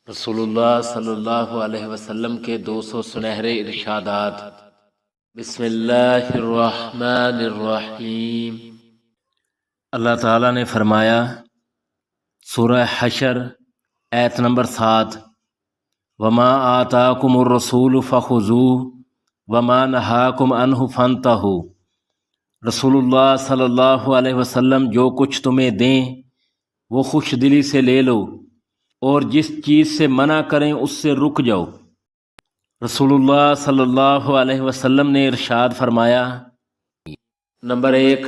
رسول اللہ صلی اللہ علیہ وسلم کے 200 سنہرے ارشادات۔ بسم اللہ الرحمن الرحیم۔ اللہ تعالیٰ نے فرمایا سورہ حشر آیت نمبر 7، وما آتاکم الرسول فخذوہ وما نہاکم عنہ فانتہوا۔ رسول اللہ صلی اللہ علیہ وسلم جو کچھ تمہیں دیں وہ خوش دلی سے لے لو، اور جس چیز سے منع کریں اس سے رک جاؤ۔ رسول اللہ صلی اللہ علیہ وسلم نے ارشاد فرمایا۔ نمبر 1،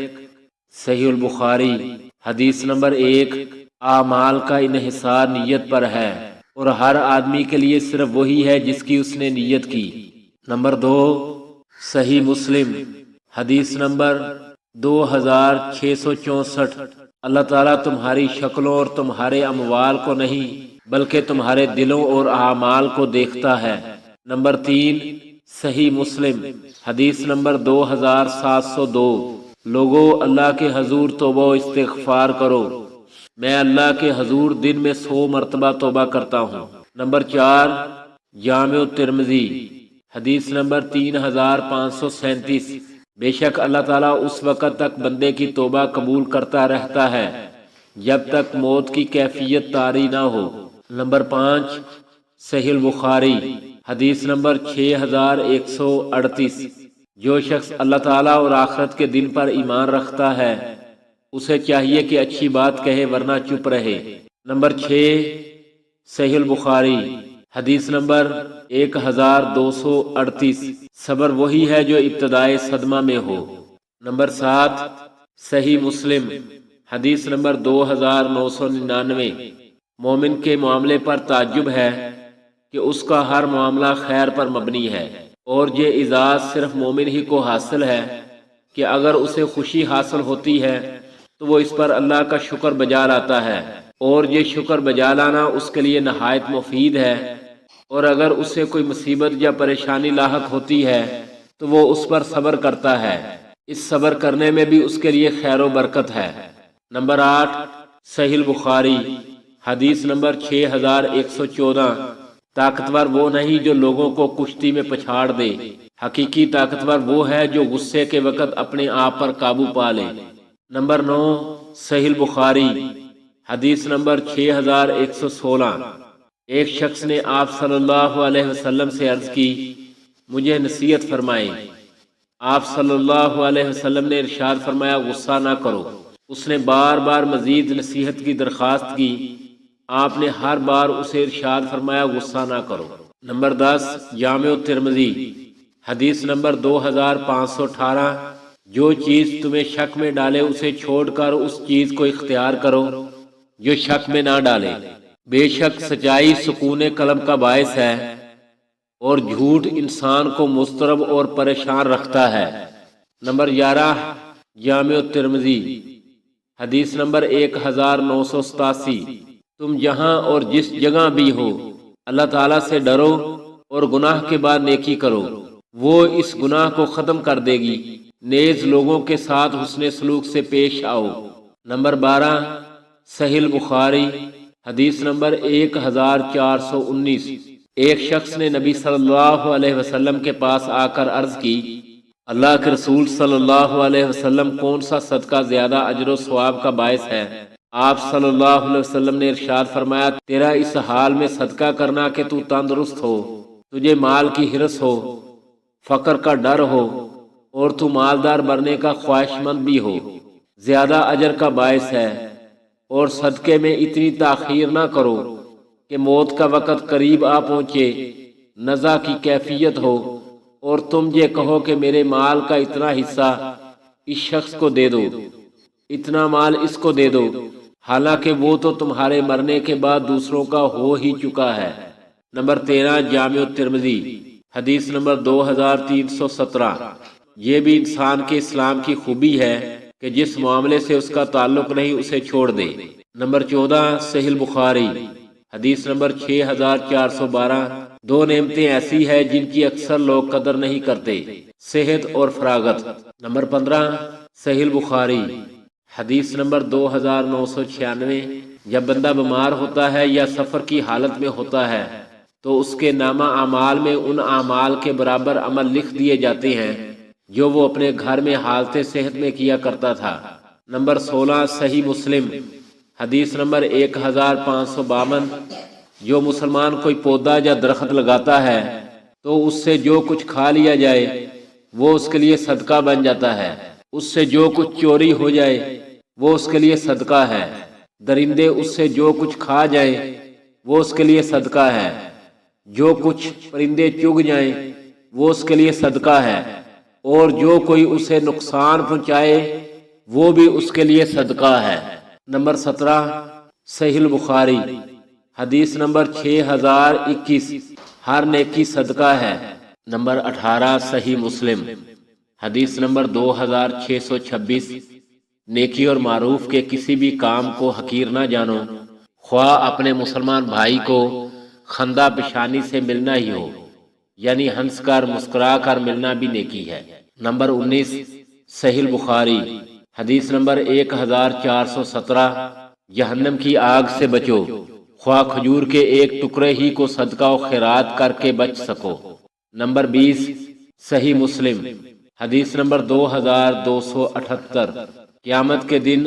صحیح البخاری، حدیث نمبر 1، اعمال کا انحصار نیت پر ہے اور ہر آدمی کے لیے صرف وہی ہے جس کی اس نے نیت کی۔ نمبر 2، صحیح مسلم، حدیث نمبر 2664، اللہ تعالیٰ تمہاری شکلوں اور تمہارے اموال کو نہیں بلکہ تمہارے دلوں اور اعمال کو دیکھتا ہے۔ نمبر 3، صحیح مسلم، حدیث نمبر 2702، لوگو اللہ کے حضور توبہ و استغفار کرو، میں اللہ کے حضور دن میں 100 مرتبہ توبہ کرتا ہوں۔ نمبر 4، جامع ترمذی، حدیث نمبر 3537، بے شک اللہ تعالیٰ اس وقت تک بندے کی توبہ قبول کرتا رہتا ہے جب تک موت کی کیفیت طاری نہ ہو۔ نمبر 5، صحیح البخاری، حدیث نمبر 6138، جو شخص اللہ تعالیٰ اور آخرت کے دن پر ایمان رکھتا ہے اسے چاہیے کہ اچھی بات کہے ورنہ چپ رہے۔ نمبر 6، صحیح البخاری، حدیث نمبر 1238، صبر وہی ہے جو ابتدائے صدمہ میں ہو۔ نمبر 7، صحیح مسلم، حدیث نمبر 2999، مومن کے معاملے پر تعجب ہے کہ اس کا ہر معاملہ خیر پر مبنی ہے، اور یہ اعزاز صرف مومن ہی کو حاصل ہے کہ اگر اسے خوشی حاصل ہوتی ہے تو وہ اس پر اللہ کا شکر بجا لاتا ہے، اور یہ شکر بجا لانا اس کے لیے نہایت مفید ہے، اور اگر اسے کوئی مصیبت یا پریشانی لاحق ہوتی ہے تو وہ اس پر صبر کرتا ہے، اس صبر کرنے میں بھی اس کے لیے خیر و برکت ہے۔ نمبر 8، صحیح البخاری، حدیث نمبر 6114، طاقتور وہ نہیں جو لوگوں کو کشتی میں پچھاڑ دے، حقیقی طاقتور وہ ہے جو غصے کے وقت اپنے آپ پر قابو پا لے۔ نمبر 9، صحیح البخاری، حدیث نمبر 6116، ایک شخص نے آپ صلی اللہ علیہ وسلم سے عرض کی مجھے نصیحت فرمائیں۔ آپ صلی اللہ علیہ وسلم نے ارشاد فرمایا غصہ نہ کرو۔ اس نے بار بار مزید نصیحت کی درخواست کی، آپ نے ہر بار اسے ارشاد فرمایا غصہ نہ کرو۔ نمبر 10، جامع ترمذی، حدیث نمبر 2518، جو چیز تمہیں شک میں ڈالے اسے چھوڑ کر اس چیز کو اختیار کرو جو شک میں نہ ڈالے۔ بے شک سچائی سکون قلب کا باعث ہے اور جھوٹ انسان کو مضطرب اور پریشان رکھتا ہے۔ نمبر 11، جامع ترمذی، حدیث نمبر 1987، تم جہاں اور جس جگہ بھی ہو اللہ تعالیٰ سے ڈرو اور گناہ کے بعد نیکی کرو، وہ اس گناہ کو ختم کر دے گی، نیز لوگوں کے ساتھ حسن سلوک سے پیش آؤ۔ نمبر 12، صحیح البخاری، حدیث نمبر 1419، ایک شخص نے نبی صلی اللہ علیہ وسلم کے پاس آ کر عرض کی اللہ کے رسول صلی اللہ علیہ وسلم کون سا صدقہ زیادہ اجر و ثواب کا باعث ہے؟ آپ صلی اللہ علیہ وسلم نے ارشاد فرمایا تیرا اس حال میں صدقہ کرنا کہ تو تندرست ہو، تجھے مال کی حرص ہو، فقر کا ڈر ہو اور تو مالدار بننے کا خواہش مند بھی ہو، زیادہ اجر کا باعث ہے۔ اور صدقے میں اتنی تاخیر نہ کرو کہ موت کا وقت قریب آ پہنچے، نزع کی کیفیت ہو اور تم یہ کہو کہ میرے مال کا اتنا حصہ اس شخص کو دے دو، اتنا مال اس کو دے دو، حالانکہ وہ تو تمہارے مرنے کے بعد دوسروں کا ہو ہی چکا ہے۔ نمبر 13، جامع ترمذی، حدیث نمبر 2317، یہ بھی انسان کے اسلام کی خوبی ہے کہ جس معاملے سے اس کا تعلق نہیں اسے چھوڑ دے۔ نمبر 14، صحیح البخاری، حدیث نمبر 6412، دو نعمتیں ایسی ہیں جن کی اکثر لوگ قدر نہیں کرتے، صحت اور فراغت۔ نمبر 15، صحیح البخاری، حدیث نمبر 2996، جب بندہ بیمار ہوتا ہے یا سفر کی حالت میں ہوتا ہے تو اس کے نامہ اعمال میں ان اعمال کے برابر عمل لکھ دیے جاتے ہیں جو وہ اپنے گھر میں حالت صحت میں کیا کرتا تھا۔ نمبر 16 صحیح مسلم حدیث نمبر 1552، جو مسلمان کوئی پودا یا درخت لگاتا ہے تو اس سے جو کچھ کھا لیا جائے وہ اس کے لیے صدقہ بن جاتا ہے، اس سے جو کچھ چوری ہو جائے وہ اس کے لیے صدقہ ہے، درندے اس سے جو کچھ کھا جائیں وہ اس کے لیے صدقہ ہے، جو کچھ پرندے چگ جائیں وہ اس کے لیے صدقہ ہے، اور جو کوئی اسے نقصان پہنچائے وہ بھی اس کے لیے صدقہ ہے۔ نمبر 17 صحیح البخاری حدیث نمبر 6021، ہر نیکی صدقہ ہے۔ نمبر 18 صحیح مسلم حدیث نمبر 2626، نیکی اور معروف کے کسی بھی کام کو حقیر نہ جانو، خواہ اپنے مسلمان بھائی کو خندہ پیشانی سے ملنا ہی ہو، یعنی ہنس کر مسکرا کر ملنا بھی نیکی ہے۔ نمبر 19 صحیح البخاری حدیث نمبر 1417، جہنم کی آگ سے بچو، خواہ کھجور کے ایک ٹکڑے ہی کو صدقہ و خیرات کر کے بچ سکو۔ نمبر 20 صحیح مسلم حدیث نمبر 2278، قیامت کے دن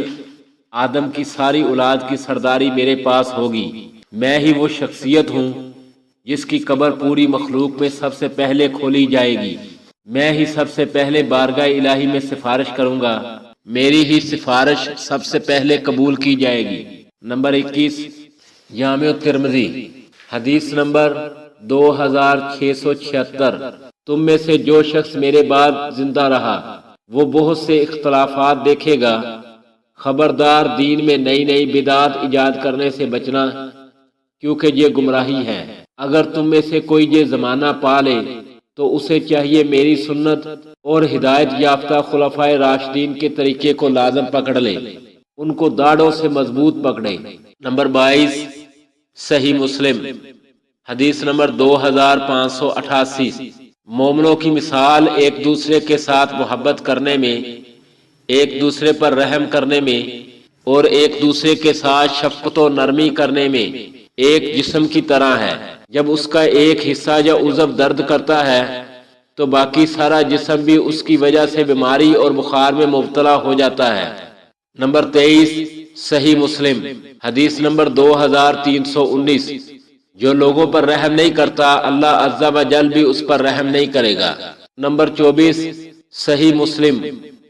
آدم کی ساری اولاد کی سرداری میرے پاس ہوگی، میں ہی وہ شخصیت ہوں جس کی قبر پوری مخلوق میں سب سے پہلے کھولی جائے گی، میں ہی سب سے پہلے بارگاہ الہی میں سفارش کروں گا، میری ہی سفارش سب سے پہلے قبول کی جائے گی۔ نمبر 21 جامع ترمذی حدیث نمبر 2676، تم میں سے جو شخص میرے بعد زندہ رہا وہ بہت سے اختلافات دیکھے گا، خبردار دین میں نئی نئی بدعات ایجاد کرنے سے بچنا، کیونکہ یہ گمراہی ہے۔ اگر تم میں سے کوئی یہ زمانہ پا لے تو اسے چاہیے میری سنت اور ہدایت یافتہ خلفائے راشدین کے طریقے کو لازم پکڑ لے، ان کو داڑھوں سے مضبوط پکڑے۔ نمبر 22 صحیح مسلم حدیث نمبر 2588، مومنوں کی مثال ایک دوسرے کے ساتھ محبت کرنے میں، ایک دوسرے پر رحم کرنے میں، اور ایک دوسرے کے ساتھ شفقت و نرمی کرنے میں ایک جسم کی طرح ہے، جب اس کا ایک حصہ یا عضو درد کرتا ہے تو باقی سارا جسم بھی اس کی وجہ سے بیماری اور بخار میں مبتلا ہو جاتا ہے۔ نمبر 23 صحیح مسلم حدیث نمبر 2319، جو لوگوں پر رحم نہیں کرتا اللہ عز و جل بھی اس پر رحم نہیں کرے گا۔ نمبر 24 صحیح مسلم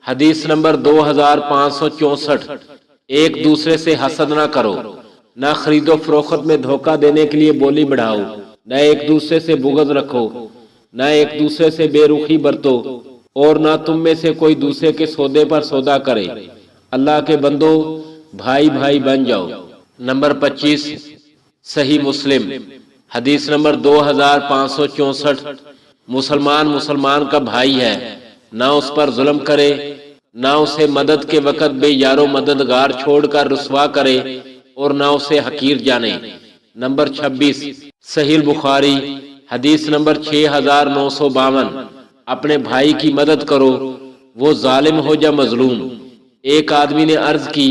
حدیث نمبر 2564، ایک دوسرے سے حسد نہ کرو، نہ خرید و فروخت میں دھوکہ دینے کے لیے بولی بڑھاؤ، نہ ایک دوسرے سے بغض رکھو، نہ ایک دوسرے سے بے رخی برتو، اور نہ تم میں سے کوئی دوسرے کے سودے پر سودا کرے، اللہ کے بندو بھائی بھائی بن جاؤ۔ نمبر 25 صحیح مسلم حدیث نمبر 2564، مسلمان کا بھائی ہے، نہ اس پر ظلم کرے، نہ اسے مدد کے وقت بے یار و مددگار چھوڑ کر رسوا کرے، اور نہ اسے حقیر جانے۔ نمبر 26 صحیح البخاری حدیث نمبر 6952، اپنے بھائی کی مدد کرو، وہ ظالم ہو یا مظلوم۔ ایک آدمی نے عرض کی،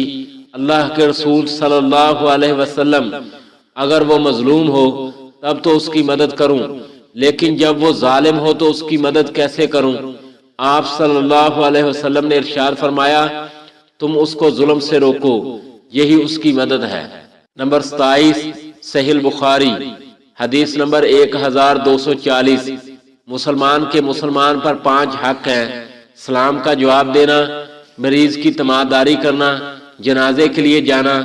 اللہ کے رسول صلی اللہ علیہ وسلم، اگر وہ مظلوم ہو تب تو اس کی مدد کروں، لیکن جب وہ ظالم ہو تو اس کی مدد کیسے کروں؟ آپ صلی اللہ علیہ وسلم نے ارشاد فرمایا، تم اس کو ظلم سے روکو، یہی اس کی مدد ہے۔ نمبر 27 صحیح البخاری حدیث نمبر 1240، مسلمان کے مسلمان پر 5 حق ہیں، سلام کا جواب دینا، مریض کی تیمارداری کرنا، جنازے کے لیے جانا،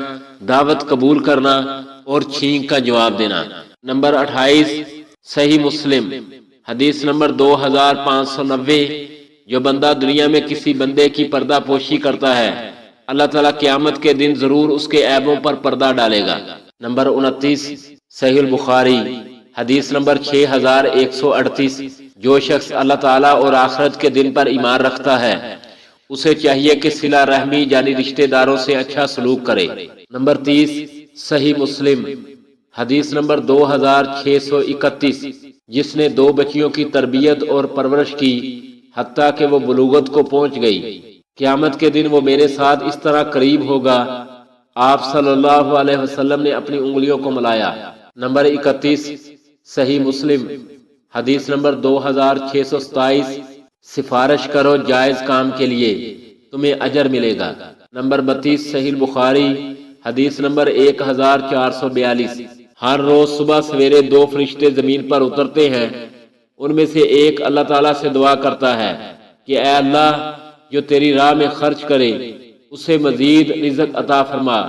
دعوت قبول کرنا، اور چھینک کا جواب دینا۔ نمبر 28 صحیح مسلم حدیث نمبر 2590، جو بندہ دنیا میں کسی بندے کی پردہ پوشی کرتا ہے اللہ تعالیٰ قیامت کے دن ضرور اس کے عیبوں پر پردہ ڈالے گا۔ نمبر 29 صحیح البخاری حدیث نمبر 6138، جو شخص اللہ تعالیٰ اور آخرت کے دن پر ایمان رکھتا ہے اسے چاہیے کہ صلہ رحمی یعنی رشتہ داروں سے اچھا سلوک کرے۔ نمبر 30 صحیح مسلم حدیث نمبر 2631، جس نے 2 بچیوں کی تربیت اور پرورش کی حتیٰ کہ وہ بلوغت کو پہنچ گئی، قیامت کے دن وہ میرے ساتھ اس طرح قریب ہوگا آپ صلی اللہ علیہ وسلم نے اپنی انگلیوں کو ملایا۔ نمبر 31 صحیح مسلم حدیث نمبر 2627، سفارش کرو جائز کام کے لیے تمہیں اجر ملے گا۔ نمبر 32 صحیح بخاری حدیث نمبر 1442، ہر روز صبح سویرے 2 فرشتے زمین پر اترتے ہیں، ان میں سے ایک اللہ تعالیٰ سے دعا کرتا ہے کہ اے اللہ جو تیری راہ میں خرچ کرے اسے مزید رزق عطا فرما،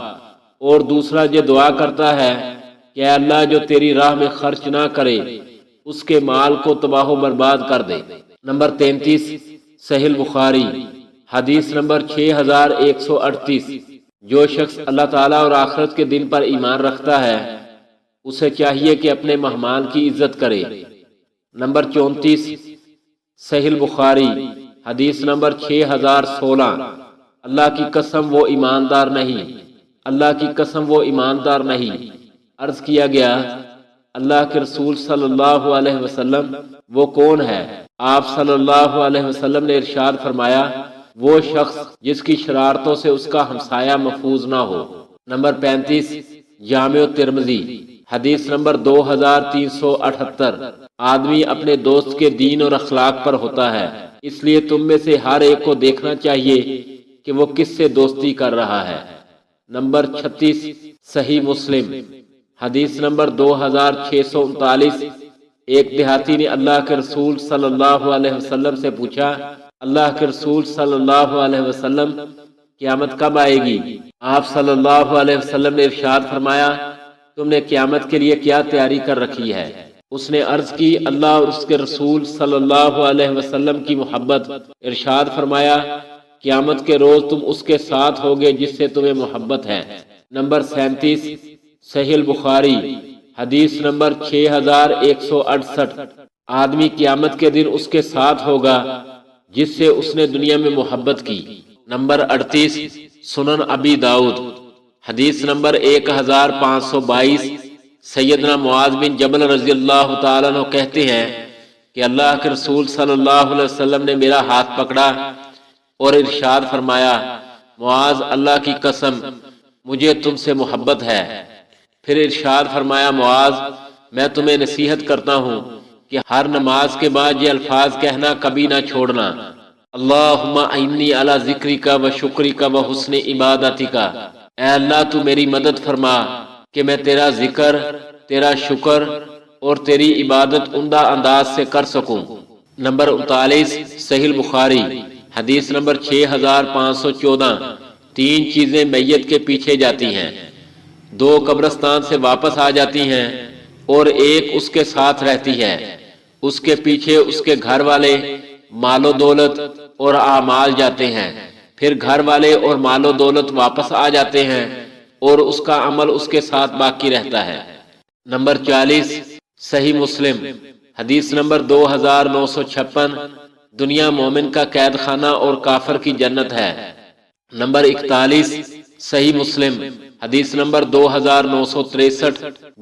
اور دوسرا یہ دعا کرتا ہے کہ اے اللہ جو تیری راہ میں خرچ نہ کرے اس کے مال کو تباہ و برباد کر دے۔ نمبر 33 صحیح بخاری حدیث نمبر 6138، جو شخص اللہ تعالیٰ اور آخرت کے دن پر ایمان رکھتا ہے اسے چاہیے کہ اپنے مہمان کی عزت کرے۔ نمبر 34 صحیح بخاری حدیث نمبر 6016، اللہ کی قسم وہ ایماندار نہیں، اللہ کی قسم وہ ایماندار نہیں۔ عرض کیا گیا اللہ کے رسول صلی اللہ علیہ وسلم وہ کون ہے؟ آپ صلی اللہ علیہ وسلم نے ارشاد فرمایا وہ شخص جس کی شرارتوں سے اس کا ہمسایہ محفوظ نہ ہو۔ نمبر 35 جامع ترمذی حدیث نمبر 2378، آدمی اپنے دوست کے دین اور اخلاق پر ہوتا ہے، اس لیے تم میں سے ہر ایک کو دیکھنا چاہیے کہ وہ کس سے دوستی کر رہا ہے۔ نمبر 36 صحیح مسلم حدیث نمبر 2639، ایک دیہاتی نے اللہ کے رسول صلی اللہ علیہ وسلم سے پوچھا اللہ کے رسول صلی اللہ علیہ وسلم قیامت کب آئے گی؟ آپ صلی اللہ علیہ وسلم نے ارشاد فرمایا تم نے قیامت کے لیے کیا تیاری کر رکھی ہے؟ اس نے عرض کی اللہ اور اس کے رسول صلی اللہ علیہ وسلم کی محبت۔ ارشاد فرمایا قیامت کے روز تم اس کے ساتھ ہوگے جس سے تمہیں محبت ہے۔ نمبر 37 صحیح البخاری حدیث نمبر 6168، آدمی قیامت کے دن اس کے ساتھ ہوگا جس سے اس نے دنیا میں محبت کی۔ نمبر 38 سنن ابی داؤد حدیث نمبر 1522، سیدنا معاذ بن جبل رضی اللہ تعالیٰ عنہ کہتے ہیں کہ اللہ کے رسول صلی اللہ علیہ وسلم نے میرا ہاتھ پکڑا اور ارشاد فرمایا معاذ اللہ کی قسم مجھے تم سے محبت ہے۔ پھر ارشاد فرمایا معاذ میں تمہیں نصیحت کرتا ہوں کہ ہر نماز کے بعد یہ الفاظ کہنا کبھی نہ چھوڑنا، اللہم اعنی علی ذکرک و شکرک و حسن عبادتک، اے اللہ تو میری مدد فرما کہ میں تیرا ذکر، تیرا شکر اور تیری عبادت عمدہ انداز سے کر سکوں۔ نمبر 39 صحیح بخاری حدیث نمبر 6514، 3 چیزیں میت کے پیچھے جاتی ہیں، 2 قبرستان سے واپس آ جاتی ہیں اور 1 اس کے ساتھ رہتی ہے، اس کے پیچھے اس کے گھر والے، مال و دولت اور اعمال جاتے ہیں، پھر گھر والے اور مال و دولت واپس آ جاتے ہیں اور اس کا عمل اس کے ساتھ باقی رہتا ہے۔ نمبر 40 صحیح مسلم حدیث نمبر 2956، دنیا مومن کا قید خانہ اور کافر کی جنت ہے۔ نمبر 41 صحیح مسلم حدیث نمبر 2963،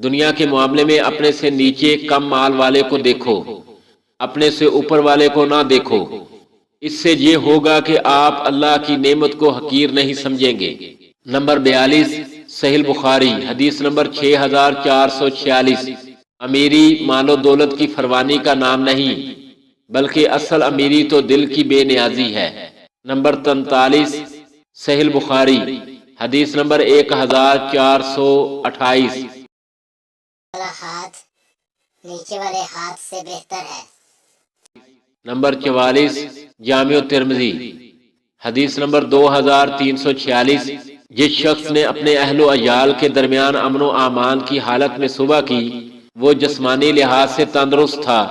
دنیا کے معاملے میں اپنے سے نیچے کم مال والے کو دیکھو، اپنے سے اوپر والے کو نہ دیکھو، اس سے یہ ہوگا کہ آپ اللہ کی نعمت کو حقیر نہیں سمجھیں گے۔ نمبر 42 صحیح بخاری حدیث نمبر 6446، امیری مال و دولت کی فروانی کا نام نہیں بلکہ اصل امیری تو دل کی بے نیازی ہے۔ نمبر 43 صحیح بخاری حدیث نمبر 1428، ہاتھ نیچے والے ہاتھ سے بہتر ہے۔ نمبر 44 جامع ترمذی حدیث نمبر 2346، جس شخص نے اپنے اہل و عیال کے درمیان امن و امان کی حالت میں صبح کی وہ جسمانی لحاظ سے تندرست تھا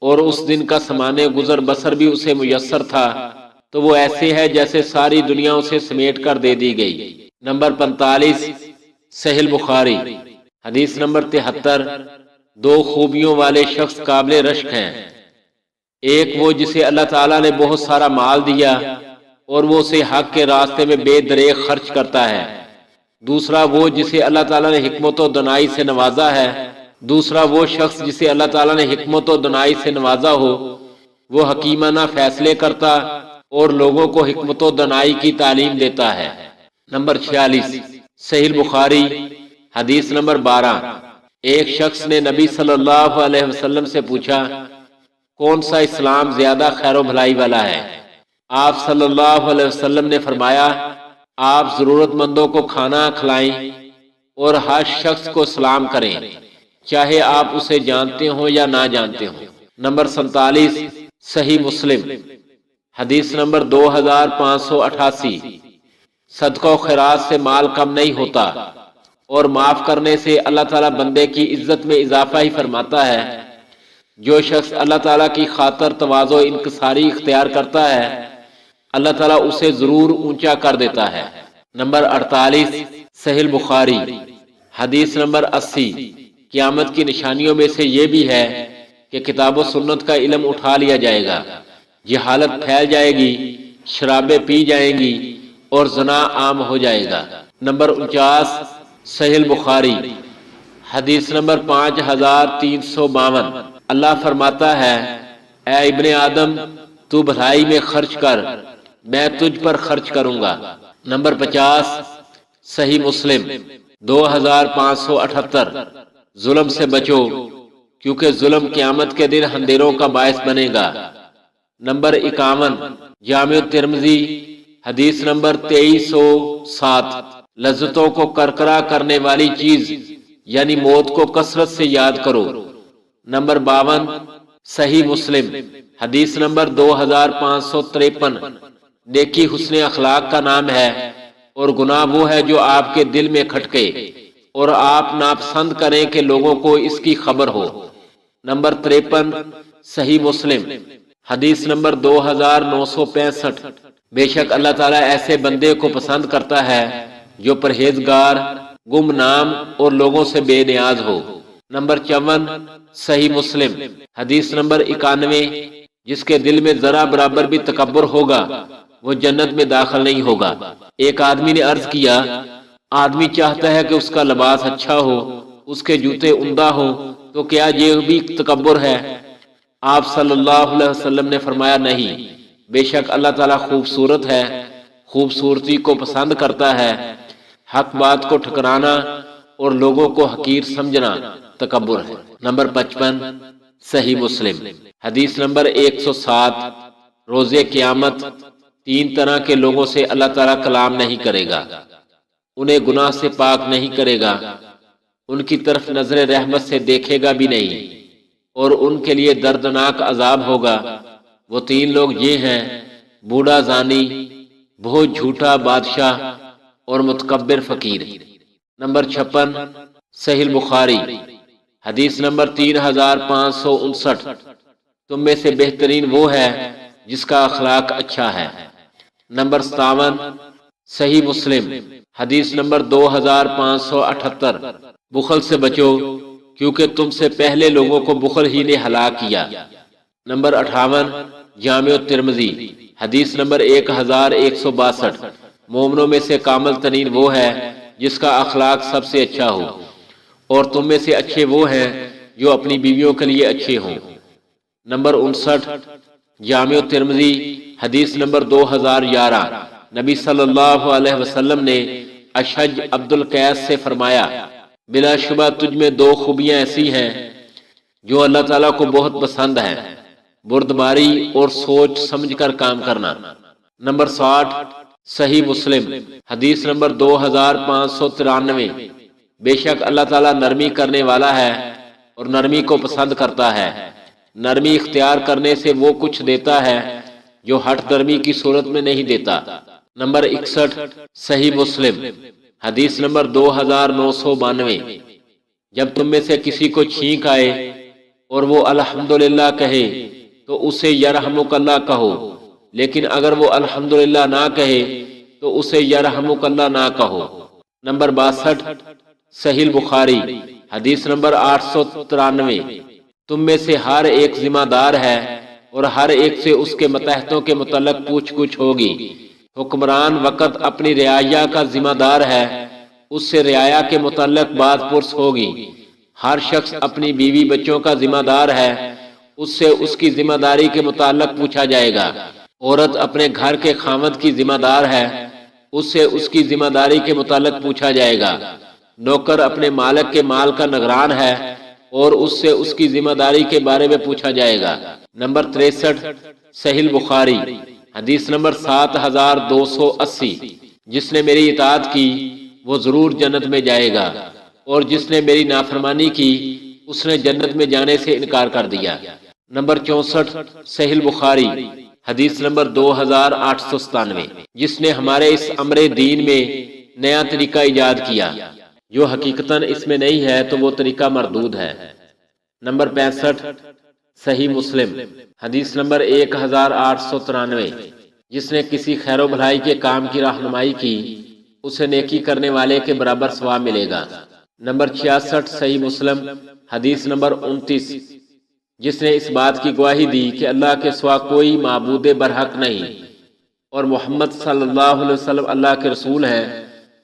اور اس دن کا سامان گزر بسر بھی اسے میسر تھا تو وہ ایسے ہے جیسے ساری دنیا اسے سمیٹ کر دے دی گئی۔ نمبر 45 صحیح بخاری حدیث نمبر 73، 2 خوبیوں والے شخص قابل رشک ہیں، ایک وہ جسے اللہ تعالیٰ نے بہت سارا مال دیا اور وہ اسے حق کے راستے میں بے دریغ خرچ کرتا ہے، دوسرا وہ جسے اللہ تعالیٰ نے حکمت و دانائی سے نوازا ہے، دوسرا وہ شخص جسے اللہ تعالیٰ نے حکمت و دانائی سے نوازا ہو، وہ حکیمانہ فیصلے کرتا اور لوگوں کو حکمت و دانائی کی تعلیم دیتا ہے۔ نمبر 46 صحیح بخاری حدیث نمبر 12۔ ایک شخص نے نبی صلی اللہ علیہ وسلم سے پوچھا کون سا اسلام زیادہ خیر و بھلائی والا ہے؟ آپ صلی اللہ علیہ وسلم نے فرمایا آپ ضرورت مندوں کو کھانا کھلائیں اور ہر شخص کو سلام کریں چاہے آپ اسے جانتے ہوں یا نہ جانتے ہوں۔ نمبر 47 صحیح مسلم حدیث نمبر 2588۔ صدقہ و خیرات سے مال کم نہیں ہوتا اور معاف کرنے سے اللہ تعالیٰ بندے کی عزت میں اضافہ ہی فرماتا ہے۔ جو شخص اللہ تعالیٰ کی خاطر تواضع و انکساری اختیار کرتا ہے اللہ تعالیٰ اسے ضرور اونچا کر دیتا ہے۔ نمبر 48 صحیح بخاری حدیث نمبر 80۔ قیامت کی نشانیوں میں سے یہ بھی ہے کہ کتاب و سنت کا علم اٹھا لیا جائے گا، جہالت پھیل جائے گی، شرابیں پی جائیں گی اور زنا عام ہو جائے گا۔ نمبر 49 صحیح بخاری حدیث نمبر 5352۔ اللہ فرماتا ہے اے ابن آدم تو بھلائی میں خرچ کر میں تجھ پر خرچ کروں گا۔ نمبر 50 صحیح مسلم 2578۔ ظلم سے بچو کیونکہ ظلم قیامت کے دن اندھیروں کا باعث بنے گا۔ نمبر 51 جامع ترمذی حدیث نمبر 2307۔ لذتوں کو کرکرا کرنے والی چیز یعنی موت کو کثرت سے یاد کرو۔ نمبر 52 صحیح مسلم حدیث نمبر 2553۔ نیکی حسن اخلاق کا نام ہے اور گناہ وہ ہے جو آپ کے دل میں کھٹکے اور آپ ناپسند کریں کہ لوگوں کو اس کی خبر ہو۔ نمبر 53 صحیح مسلم حدیث نمبر 2965۔ بے شک اللہ تعالیٰ ایسے بندے کو پسند کرتا ہے جو پرہیزگار، گمنام اور لوگوں سے بے نیاز ہو۔ نمبر 54 صحیح مسلم حدیث نمبر 91۔ جس کے دل میں ذرا برابر بھی تکبر ہوگا وہ جنت میں داخل نہیں ہوگا۔ ایک آدمی نے عرض کیا آدمی چاہتا ہے کہ اس کا لباس اچھا ہو، اس کے جوتے عمدہ ہوں، تو کیا یہ بھی تکبر ہے؟ آپ صلی اللہ علیہ وسلم نے فرمایا نہیں، بے شک اللہ تعالیٰ خوبصورت ہے، خوبصورتی کو پسند کرتا ہے۔ حق بات کو ٹھکرانا اور لوگوں کو حقیر سمجھنا تکبر ہے۔ نمبر 55 صحیح مسلم حدیث نمبر 107۔ روز قیامت 3 طرح کے لوگوں سے اللہ تعالیٰ کلام نہیں کرے گا، انہیں گناہ سے پاک نہیں کرے گا، ان کی طرف نظر رحمت سے دیکھے گا بھی نہیں، اور ان کے لیے دردناک عذاب ہوگا۔ وہ 3 لوگ یہ ہیں بوڑھا زانی، بہت جھوٹا بادشاہ اور متکبر فقیر۔ نمبر 56 صحیح بخاری حدیث نمبر 3559۔ تم میں سے بہترین وہ ہے جس کا اخلاق اچھا ہے۔ نمبر 57 صحیح مسلم حدیث نمبر 2578۔ بخل سے بچو کیونکہ تم سے پہلے لوگوں کو بخل ہی نے ہلاک کیا۔ نمبر 58 جامع ترمذی حدیث نمبر 1162۔ مومنوں میں سے کامل ترین وہ ہے جس کا اخلاق سب سے اچھا ہو، اور تم میں سے اچھے وہ ہیں جو اپنی بیویوں کے لیے اچھے ہوں۔ نمبر 59 جامع ترمذی حدیث نمبر 2011۔ نبی صلی اللہ علیہ وسلم نے اشج عبد القیس سے فرمایا بلا شبہ تجھ میں 2 خوبیاں ایسی ہیں جو اللہ تعالیٰ کو بہت پسند ہیں، بردباری اور سوچ سمجھ کر کام کرنا۔ نمبر 60 صحیح مسلم حدیث نمبر 2593۔ بے شک اللہ تعالیٰ نرمی کرنے والا ہے اور نرمی کو پسند کرتا ہے۔ نرمی اختیار کرنے سے وہ کچھ دیتا ہے جو ہٹ درمی کی صورت میں نہیں دیتا۔ نمبر 61 صحیح مسلم حدیث نمبر 2992۔ جب تم میں سے کسی کو چھینک آئے اور وہ الحمدللہ کہے تو اسے یرحمک اللہ کہو، لیکن اگر وہ الحمدللہ نہ کہے تو اسے یرحمک اللہ نہ کہو۔ نمبر 62 صحیح بخاری حدیث نمبر 893۔ تم میں سے ہر ایک ذمہ دار ہے اور ہر ایک سے اس کے متحدوں کے متعلق پوچھ گچھ ہوگی۔ حکمران وقت اپنی رعایا کا ذمہ دار ہے، اس سے رعایا کے متعلق بات پرس ہوگی۔ ہر شخص اپنی بیوی بچوں کا ذمہ دار ہے، اس سے اس کی ذمہ داری کے متعلق پوچھا جائے گا۔ عورت اپنے گھر کے خاوند کی ذمہ دار ہے، اس سے اس کی ذمہ داری کے متعلق پوچھا جائے گا۔ نوکر اپنے مالک کے مال کا نگران ہے اور اس سے اس کی ذمہ داری کے بارے میں پوچھا جائے گا۔ نمبر 63 صحیح بخاری حدیث نمبر 7280، جس نے میری اطاعت کی وہ ضرور جنت میں جائے گا، اور جس نے میری نافرمانی کی اس نے جنت میں جانے سے انکار کر دیا۔ نمبر 64 صحیح بخاری حدیث نمبر 2897، جس نے ہمارے اس امر دین میں نیا طریقہ ایجاد کیا جو حقیقتاً اس میں نہیں ہے تو وہ طریقہ مردود ہے۔ نمبر 65 صحیح مسلم حدیث نمبر 1893، جس نے کسی خیر و بھلائی کے کام کی رہنمائی کی اسے نیکی کرنے والے کے برابر ثواب ملے گا۔ نمبر 66 صحیح مسلم حدیث نمبر 29، جس نے اس بات کی گواہی دی کہ اللہ کے سوا کوئی معبود برحق نہیں اور محمد صلی اللہ علیہ وسلم اللہ کے رسول ہیں،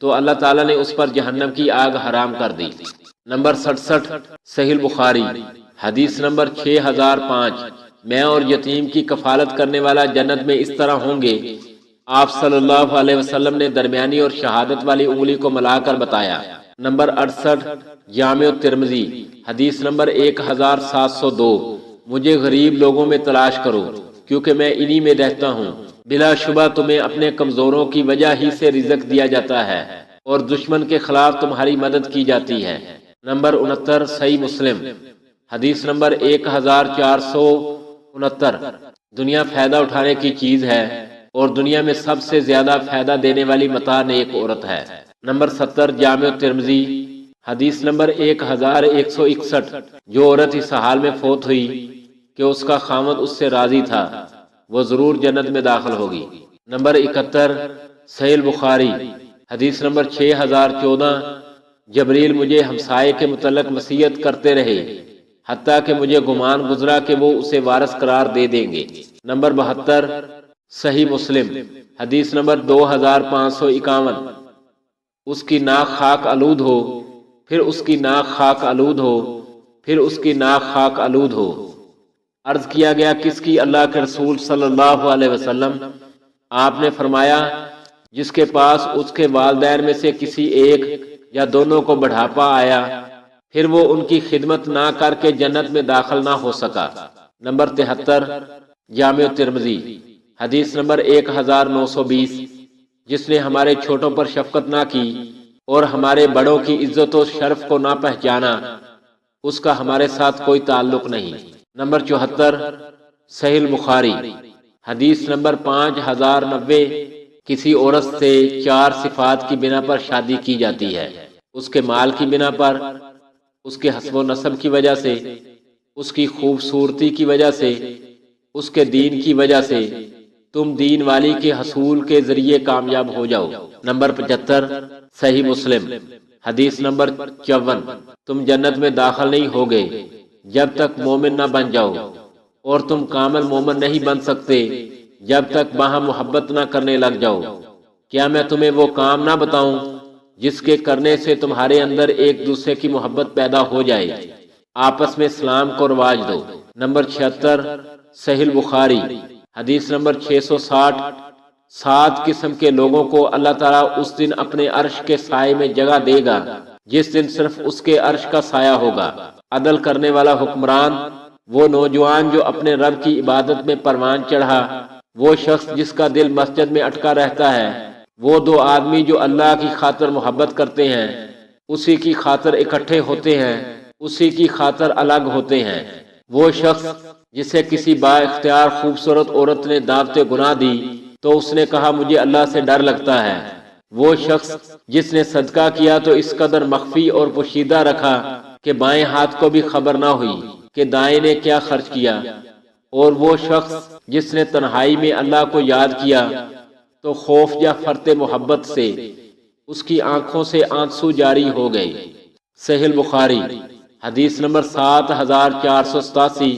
تو اللہ تعالیٰ نے اس پر جہنم کی آگ حرام کر دی۔ نمبر 67 صحیح بخاری حدیث نمبر 6005، میں اور یتیم کی کفالت کرنے والا جنت میں اس طرح ہوں گے۔ آپ صلی اللہ علیہ وسلم نے درمیانی اور شہادت والی انگلی کو ملا کر بتایا۔ نمبر 68 جامع ترمذی حدیث نمبر 1702، مجھے غریب لوگوں میں تلاش کرو کیونکہ میں انہی میں رہتا ہوں، بلا شبہ تمہیں اپنے کمزوروں کی وجہ ہی سے رزق دیا جاتا ہے اور دشمن کے خلاف تمہاری مدد کی جاتی ہے۔ نمبر 69 صحیح مسلم حدیث نمبر 1469، دنیا فائدہ اٹھانے کی چیز ہے اور دنیا میں سب سے زیادہ فائدہ دینے والی متاع نیک عورت ہے۔ نمبر 70 جامع ترمذی حدیث نمبر 1161، جو عورت اس حال میں فوت ہوئی کہ اس کا خاوند اس سے راضی تھا وہ ضرور جنت میں داخل ہوگی۔ نمبر 71 صحیح بخاری حدیث نمبر 6014، جبریل مجھے ہمسائے کے متعلق وصیت کرتے رہے حتیٰ کہ مجھے گمان گزرا کہ وہ اسے وارث قرار دے دیں گے۔ نمبر 72 صحیح مسلم حدیث نمبر 2551، اس کی ناک خاک آلود ہو، پھر اس کی ناک خاک آلود ہو، پھر اس کی ناک خاک آلود ہو۔ عرض کیا گیا کس کی؟ اللہ کے رسول صلی اللہ علیہ وسلم۔ آپ نے فرمایا جس کے پاس اس کے والدین میں سے کسی ایک یا دونوں کو بڑھاپا آیا پھر وہ ان کی خدمت نہ کر کے جنت میں داخل نہ ہو سکا۔ نمبر 73 جامع ترمذی حدیث نمبر 1920، جس نے ہمارے چھوٹوں پر شفقت نہ کی اور ہمارے بڑوں کی عزت و شرف کو نہ پہچانا اس کا ہمارے ساتھ کوئی تعلق نہیں۔ نمبر 74 صحیح بخاری حدیث نمبر 5090، کسی عورت سے 4 صفات کی بنا پر شادی کی جاتی ہے، اس کے مال کی بنا پر، اس کے حسب و نسب کی وجہ سے، اس کی خوبصورتی کی وجہ سے، اس کے دین کی وجہ سے۔ تم دین والی کے حصول کے ذریعے کامیاب ہو جاؤ۔ نمبر 75 صحیح مسلم حدیث نمبر 54، تم جنت میں داخل نہیں ہوگے جب تک مومن نہ بن جاؤ، اور تم کامل مومن نہیں بن سکتے جب تک باہم محبت نہ کرنے لگ جاؤ۔ کیا میں تمہیں وہ کام نہ بتاؤں جس کے کرنے سے تمہارے اندر ایک دوسرے کی محبت پیدا ہو جائے؟ آپس میں اسلام کو رواج دو۔ نمبر 76 صحیح بخاری حدیث نمبر 660، 7 قسم کے لوگوں کو اللہ تعالیٰ اس دن اپنے عرش کے سائے میں جگہ دے گا جس دن صرف اس کے عرش کا سایہ ہوگا۔ عدل کرنے والا حکمران، وہ نوجوان جو اپنے رب کی عبادت میں پروان چڑھا، وہ شخص جس کا دل مسجد میں اٹکا رہتا ہے، وہ 2 آدمی جو اللہ کی خاطر محبت کرتے ہیں، اسی کی خاطر اکٹھے ہوتے ہیں، اسی کی خاطر الگ ہوتے ہیں، وہ شخص جسے کسی با اختیار خوبصورت عورت نے دعوت گناہ دی تو اس نے کہا مجھے اللہ سے ڈر لگتا ہے، وہ شخص جس نے صدقہ کیا تو اس قدر مخفی اور پوشیدہ رکھا کہ بائیں ہاتھ کو بھی خبر نہ ہوئی کہ دائیں نے کیا خرچ کیا، اور وہ شخص جس نے تنہائی میں اللہ کو یاد کیا تو خوف یا فرط محبت سے اس کی آنکھوں سے آنسو جاری ہو گئے۔ صحیح بخاری حدیث نمبر 7487،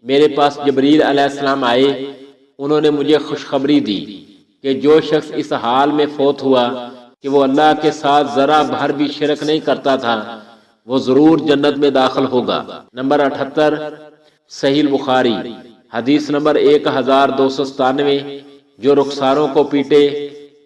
میرے پاس جبریل علیہ السلام آئے، انہوں نے مجھے خوشخبری دی کہ جو شخص اس حال میں فوت ہوا کہ وہ اللہ کے ساتھ ذرا بھر بھی شرک نہیں کرتا تھا وہ ضرور جنت میں داخل ہوگا۔ نمبر 78 صحیح بخاری حدیث نمبر 1297، جو رخساروں کو پیٹے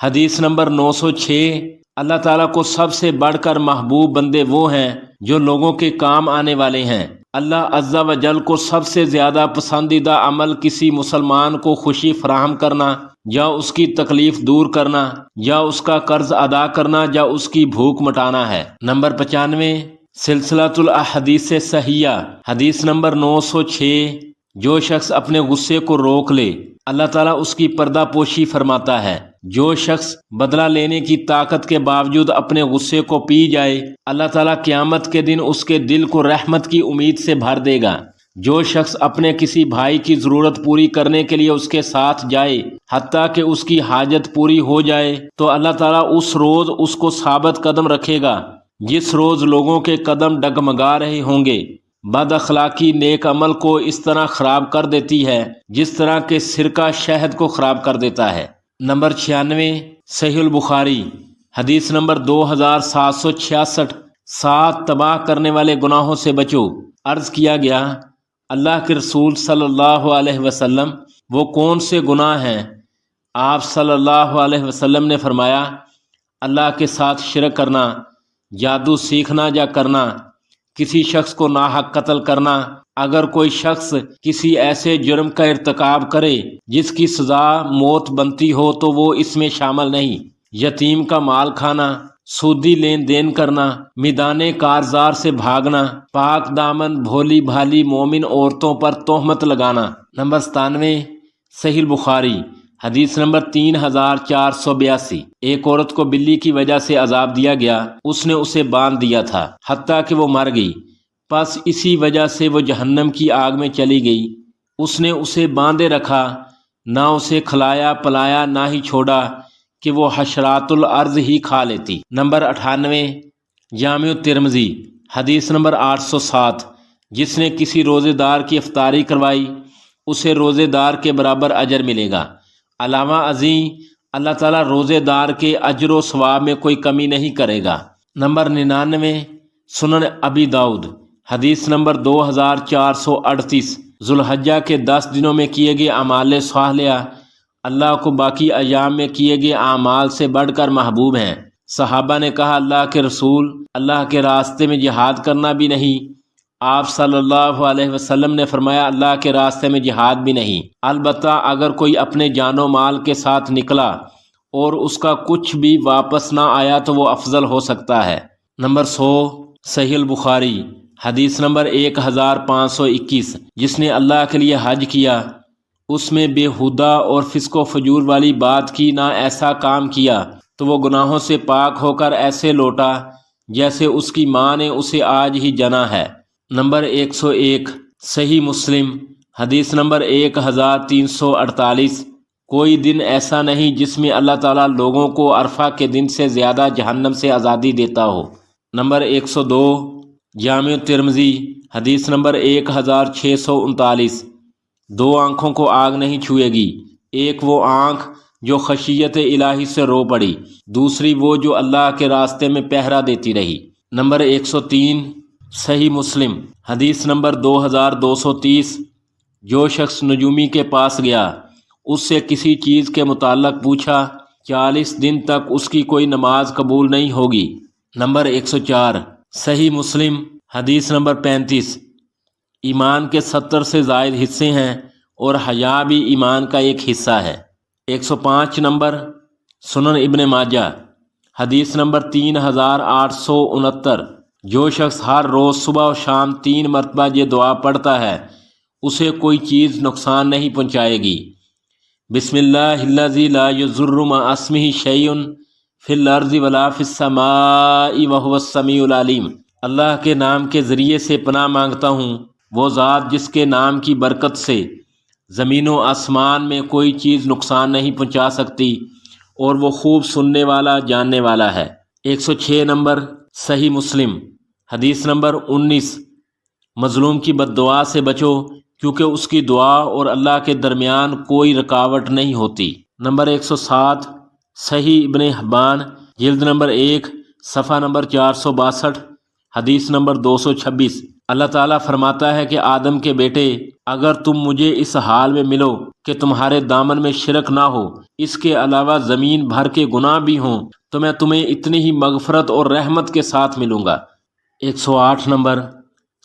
حدیث نمبر 906، اللہ تعالیٰ کو سب سے بڑھ کر محبوب بندے وہ ہیں جو لوگوں کے کام آنے والے ہیں۔ اللہ عز و جل کو سب سے زیادہ پسندیدہ عمل کسی مسلمان کو خوشی فراہم کرنا، یا اس کی تکلیف دور کرنا، یا اس کا قرض ادا کرنا، یا اس کی بھوک مٹانا ہے۔ نمبر 95، سلسلۃ الاحادیث صحیحہ، حدیث نمبر 906، جو شخص اپنے غصے کو روک لے اللہ تعالیٰ اس کی پردہ پوشی فرماتا ہے۔ جو شخص بدلہ لینے کی طاقت کے باوجود اپنے غصے کو پی جائے اللہ تعالیٰ قیامت کے دن اس کے دل کو رحمت کی امید سے بھر دے گا۔ جو شخص اپنے کسی بھائی کی ضرورت پوری کرنے کے لیے اس کے ساتھ جائے حتیٰ کہ اس کی حاجت پوری ہو جائے تو اللہ تعالیٰ اس روز اس کو ثابت قدم رکھے گا جس روز لوگوں کے قدم ڈگمگا رہے ہوں گے۔ بد اخلاقی نیک عمل کو اس طرح خراب کر دیتی ہے جس طرح کہ سرکہ شہد کو خراب کر دیتا ہے۔ نمبر 96، صحیح البخاری، حدیث نمبر 2766، 7 تباہ کرنے والے گناہوں سے بچو۔ عرض کیا گیا اللہ کے رسول صلی اللہ علیہ وسلم وہ کون سے گناہ ہیں؟ آپ صلی اللہ علیہ وسلم نے فرمایا اللہ کے ساتھ شرک کرنا، جادو سیکھنا یا کرنا، کسی شخص کو ناحق قتل کرنا۔ اگر کوئی شخص کسی ایسے جرم کا ارتکاب کرے جس کی سزا موت بنتی ہو تو وہ اس میں شامل نہیں۔ یتیم کا مال کھانا، سودی لین دین کرنا، میدان کارزار سے بھاگنا، پاک دامن بھولی بھالی مومن عورتوں پر تہمت لگانا۔ نمبر 97، صحیح البخاری، حدیث نمبر 3482، ایک عورت کو بلی کی وجہ سے عذاب دیا گیا، اس نے اسے باندھ دیا تھا حتیٰ کہ وہ مر گئی، پس اسی وجہ سے وہ جہنم کی آگ میں چلی گئی۔ اس نے اسے باندھے رکھا، نہ اسے کھلایا پلایا نہ ہی چھوڑا کہ وہ حشرات الارض ہی کھا لیتی۔ نمبر 98، جامع الترمذی، حدیث نمبر 807، جس نے کسی روزے دار کی افطاری کروائی اسے روزے دار کے برابر اجر ملے گا۔ علاوہ ازیں اللہ تعالیٰ روزے دار کے اجر و ثواب میں کوئی کمی نہیں کرے گا۔ نمبر 99، سنن ابی داؤد، حدیث نمبر 2438، ذوالحجہ کے 10 دنوں میں کیے گئے اعمال صالحہ اللہ کو باقی ایام میں کیے گئے اعمال سے بڑھ کر محبوب ہیں۔ صحابہ نے کہا اللہ کے رسول، اللہ کے راستے میں جہاد کرنا بھی نہیں؟ آپ صلی اللہ علیہ وسلم نے فرمایا اللہ کے راستے میں جہاد بھی نہیں، البتہ اگر کوئی اپنے جان و مال کے ساتھ نکلا اور اس کا کچھ بھی واپس نہ آیا تو وہ افضل ہو سکتا ہے۔ نمبر 100، صحیح البخاری، حدیث نمبر 1521، جس نے اللہ کے لیے حج کیا اس میں بےہودہ اور فسق و فجور والی بات کی نہ ایسا کام کیا تو وہ گناہوں سے پاک ہو کر ایسے لوٹا جیسے اس کی ماں نے اسے آج ہی جنا ہے۔ نمبر 101، صحیح مسلم، حدیث نمبر 1348، کوئی دن ایسا نہیں جس میں اللہ تعالیٰ لوگوں کو عرفہ کے دن سے زیادہ جہنم سے آزادی دیتا ہو۔ نمبر 102، جامع الترمذی، حدیث نمبر 1639، 2 آنکھوں کو آگ نہیں چھوئے گی، ایک وہ آنکھ جو خشیت الہی سے رو پڑی، دوسری وہ جو اللہ کے راستے میں پہرا دیتی رہی۔ نمبر 103، صحیح مسلم، حدیث نمبر 2230، جو شخص نجومی کے پاس گیا اس سے کسی چیز کے متعلق پوچھا 40 دن تک اس کی کوئی نماز قبول نہیں ہوگی۔ نمبر 104، صحیح مسلم، حدیث نمبر 35، ایمان کے 70 سے زائد حصے ہیں اور حیا بھی ایمان کا ایک حصہ ہے۔ 105 نمبر، سنن ابن ماجہ، حدیث نمبر 3869، جو شخص ہر روز صبح و شام 3 مرتبہ یہ دعا پڑھتا ہے اسے کوئی چیز نقصان نہیں پہنچائے گی۔ بسم اللہ الذی لا یضر مع اسمہ شیء فی الارض ولا فی السماء وہو السمیع العلیم، اللہ کے نام کے ذریعے سے پناہ مانگتا ہوں، وہ ذات جس کے نام کی برکت سے زمین و آسمان میں کوئی چیز نقصان نہیں پہنچا سکتی اور وہ خوب سننے والا جاننے والا ہے۔ 106 نمبر، صحیح مسلم، حدیث نمبر 19، مظلوم کی بد دعا سے بچو کیونکہ اس کی دعا اور اللہ کے درمیان کوئی رکاوٹ نہیں ہوتی۔ نمبر 107، صحیح ابن حبان، جلد نمبر 1، صفحہ نمبر 462، حدیث نمبر 226، اللہ تعالیٰ فرماتا ہے کہ آدم کے بیٹے اگر تم مجھے اس حال میں ملو کہ تمہارے دامن میں شرک نہ ہو، اس کے علاوہ زمین بھر کے گناہ بھی ہوں تو میں تمہیں اتنی ہی مغفرت اور رحمت کے ساتھ ملوں گا۔ 108 نمبر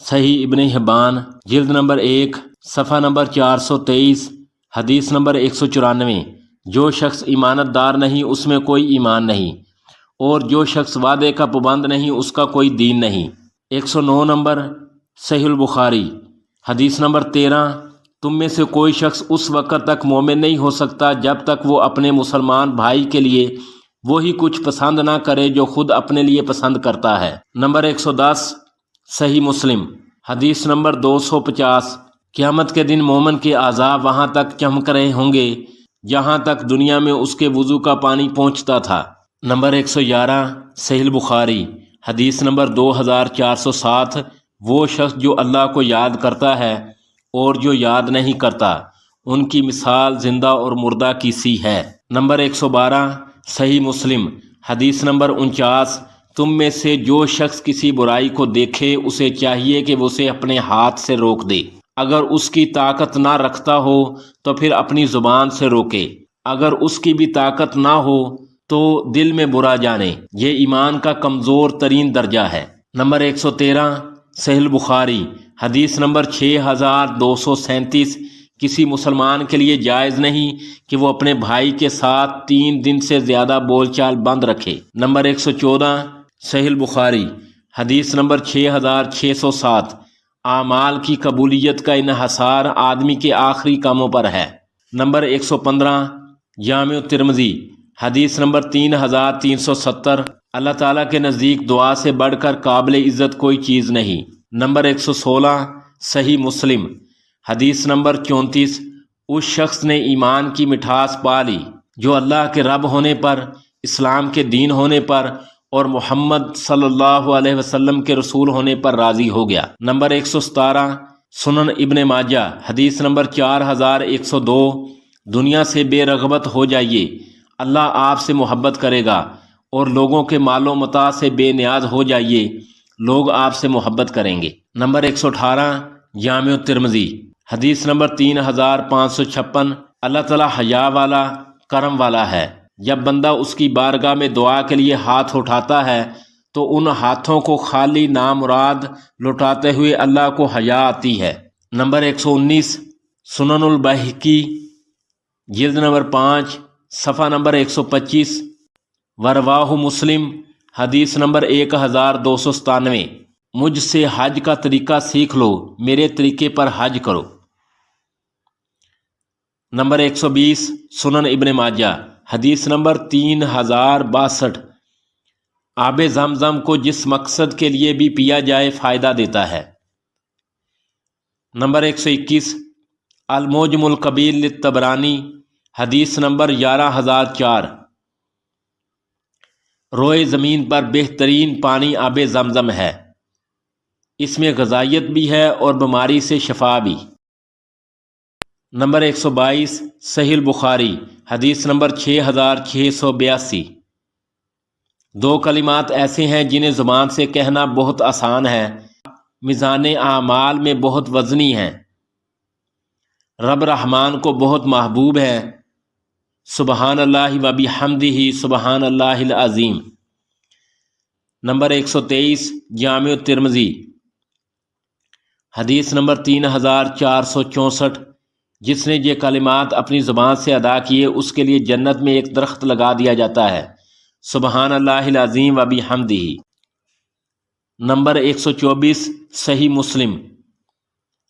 صحیح ابن حبان جلد نمبر 1 صفحہ نمبر 423 حدیث نمبر 194، جو شخص ایمانت دار نہیں اس میں کوئی ایمان نہیں، اور جو شخص وعدے کا پابند نہیں اس کا کوئی دین نہیں۔ 109 نمبر صحیح البخاری حدیث نمبر 13، تم میں سے کوئی شخص اس وقت تک مومن نہیں ہو سکتا جب تک وہ اپنے مسلمان بھائی کے لیے وہی کچھ پسند نہ کرے جو خود اپنے لیے پسند کرتا ہے۔ نمبر 110 صحیح مسلم حدیث نمبر 250، قیامت کے دن مومن کے اعضاء وہاں تک چمک رہے ہوں گے جہاں تک دنیا میں اس کے وضو کا پانی پہنچتا تھا۔ نمبر 111 صحیح البخاری حدیث نمبر 2407، وہ شخص جو اللہ کو یاد کرتا ہے اور جو یاد نہیں کرتا ان کی مثال زندہ اور مردہ کی سی ہے۔ نمبر 112 صحیح مسلم حدیث نمبر 49، تم میں سے جو شخص کسی برائی کو دیکھے اسے چاہیے کہ وہ اسے اپنے ہاتھ سے روک دے، اگر اس کی طاقت نہ رکھتا ہو تو پھر اپنی زبان سے روکے، اگر اس کی بھی طاقت نہ ہو تو دل میں برا جانے، یہ ایمان کا کمزور ترین درجہ ہے۔ نمبر 113 صحیح البخاری حدیث نمبر 6237، کسی مسلمان کے لیے جائز نہیں کہ وہ اپنے بھائی کے ساتھ 3 دن سے زیادہ بول چال بند رکھے۔ نمبر 114 صحیح البخاری حدیث نمبر 6607، اعمال کی قبولیت کا انحصار آدمی کے آخری کاموں پر ہے۔ نمبر 115 جامع ترمذی حدیث نمبر 3370، اللہ تعالیٰ کے نزدیک دعا سے بڑھ کر قابل عزت کوئی چیز نہیں۔ نمبر 116 صحیح مسلم حدیث نمبر 34، اس شخص نے ایمان کی مٹھاس پا لی جو اللہ کے رب ہونے پر، اسلام کے دین ہونے پر اور محمد صلی اللہ علیہ وسلم کے رسول ہونے پر راضی ہو گیا۔ نمبر 117 سنن ابن ماجہ حدیث نمبر 4102، دنیا سے بے رغبت ہو جائیے، اللہ آپ سے محبت کرے گا، اور لوگوں کے مال و متاع سے بے نیاز ہو جائیے، لوگ آپ سے محبت کریں گے۔ نمبر 118 جامع ترمذی حدیث نمبر 3556، اللہ تعالیٰ حیا والا، کرم والا ہے، جب بندہ اس کی بارگاہ میں دعا کے لیے ہاتھ اٹھاتا ہے تو ان ہاتھوں کو خالی نامراد لوٹاتے ہوئے اللہ کو حیا آتی ہے۔ نمبر 119 سنن البیہقی جلد نمبر 5 صفحہ نمبر 125، ورواہ مسلم حدیث نمبر 1297، مجھ سے حج کا طریقہ سیکھ لو، میرے طریقے پر حج کرو۔ نمبر 120 سنن ابن ماجہ حدیث نمبر 3062، آب زمزم کو جس مقصد کے لیے بھی پیا جائے فائدہ دیتا ہے۔ نمبر 121 المعجم الکبیر للطبرانی حدیث نمبر 11004، روئے زمین پر بہترین پانی آب زمزم ہے، اس میں غذائیت بھی ہے اور بیماری سے شفا بھی۔ نمبر 122 صحیح البخاری حدیث نمبر 6682، 2 کلمات ایسے ہیں جنہیں زبان سے کہنا بہت آسان ہے، میزان اعمال میں بہت وزنی ہیں، رب رحمان کو بہت محبوب ہے، سبحان اللہ و بحمدہ سبحان اللہ العظیم۔ نمبر 123 جامع ترمذی حدیث نمبر 3464، جس نے یہ کلمات اپنی زبان سے ادا کیے اس کے لیے جنت میں ایک درخت لگا دیا جاتا ہے، سبحان اللہ العظیم و بحمدہ۔ نمبر 124 صحیح مسلم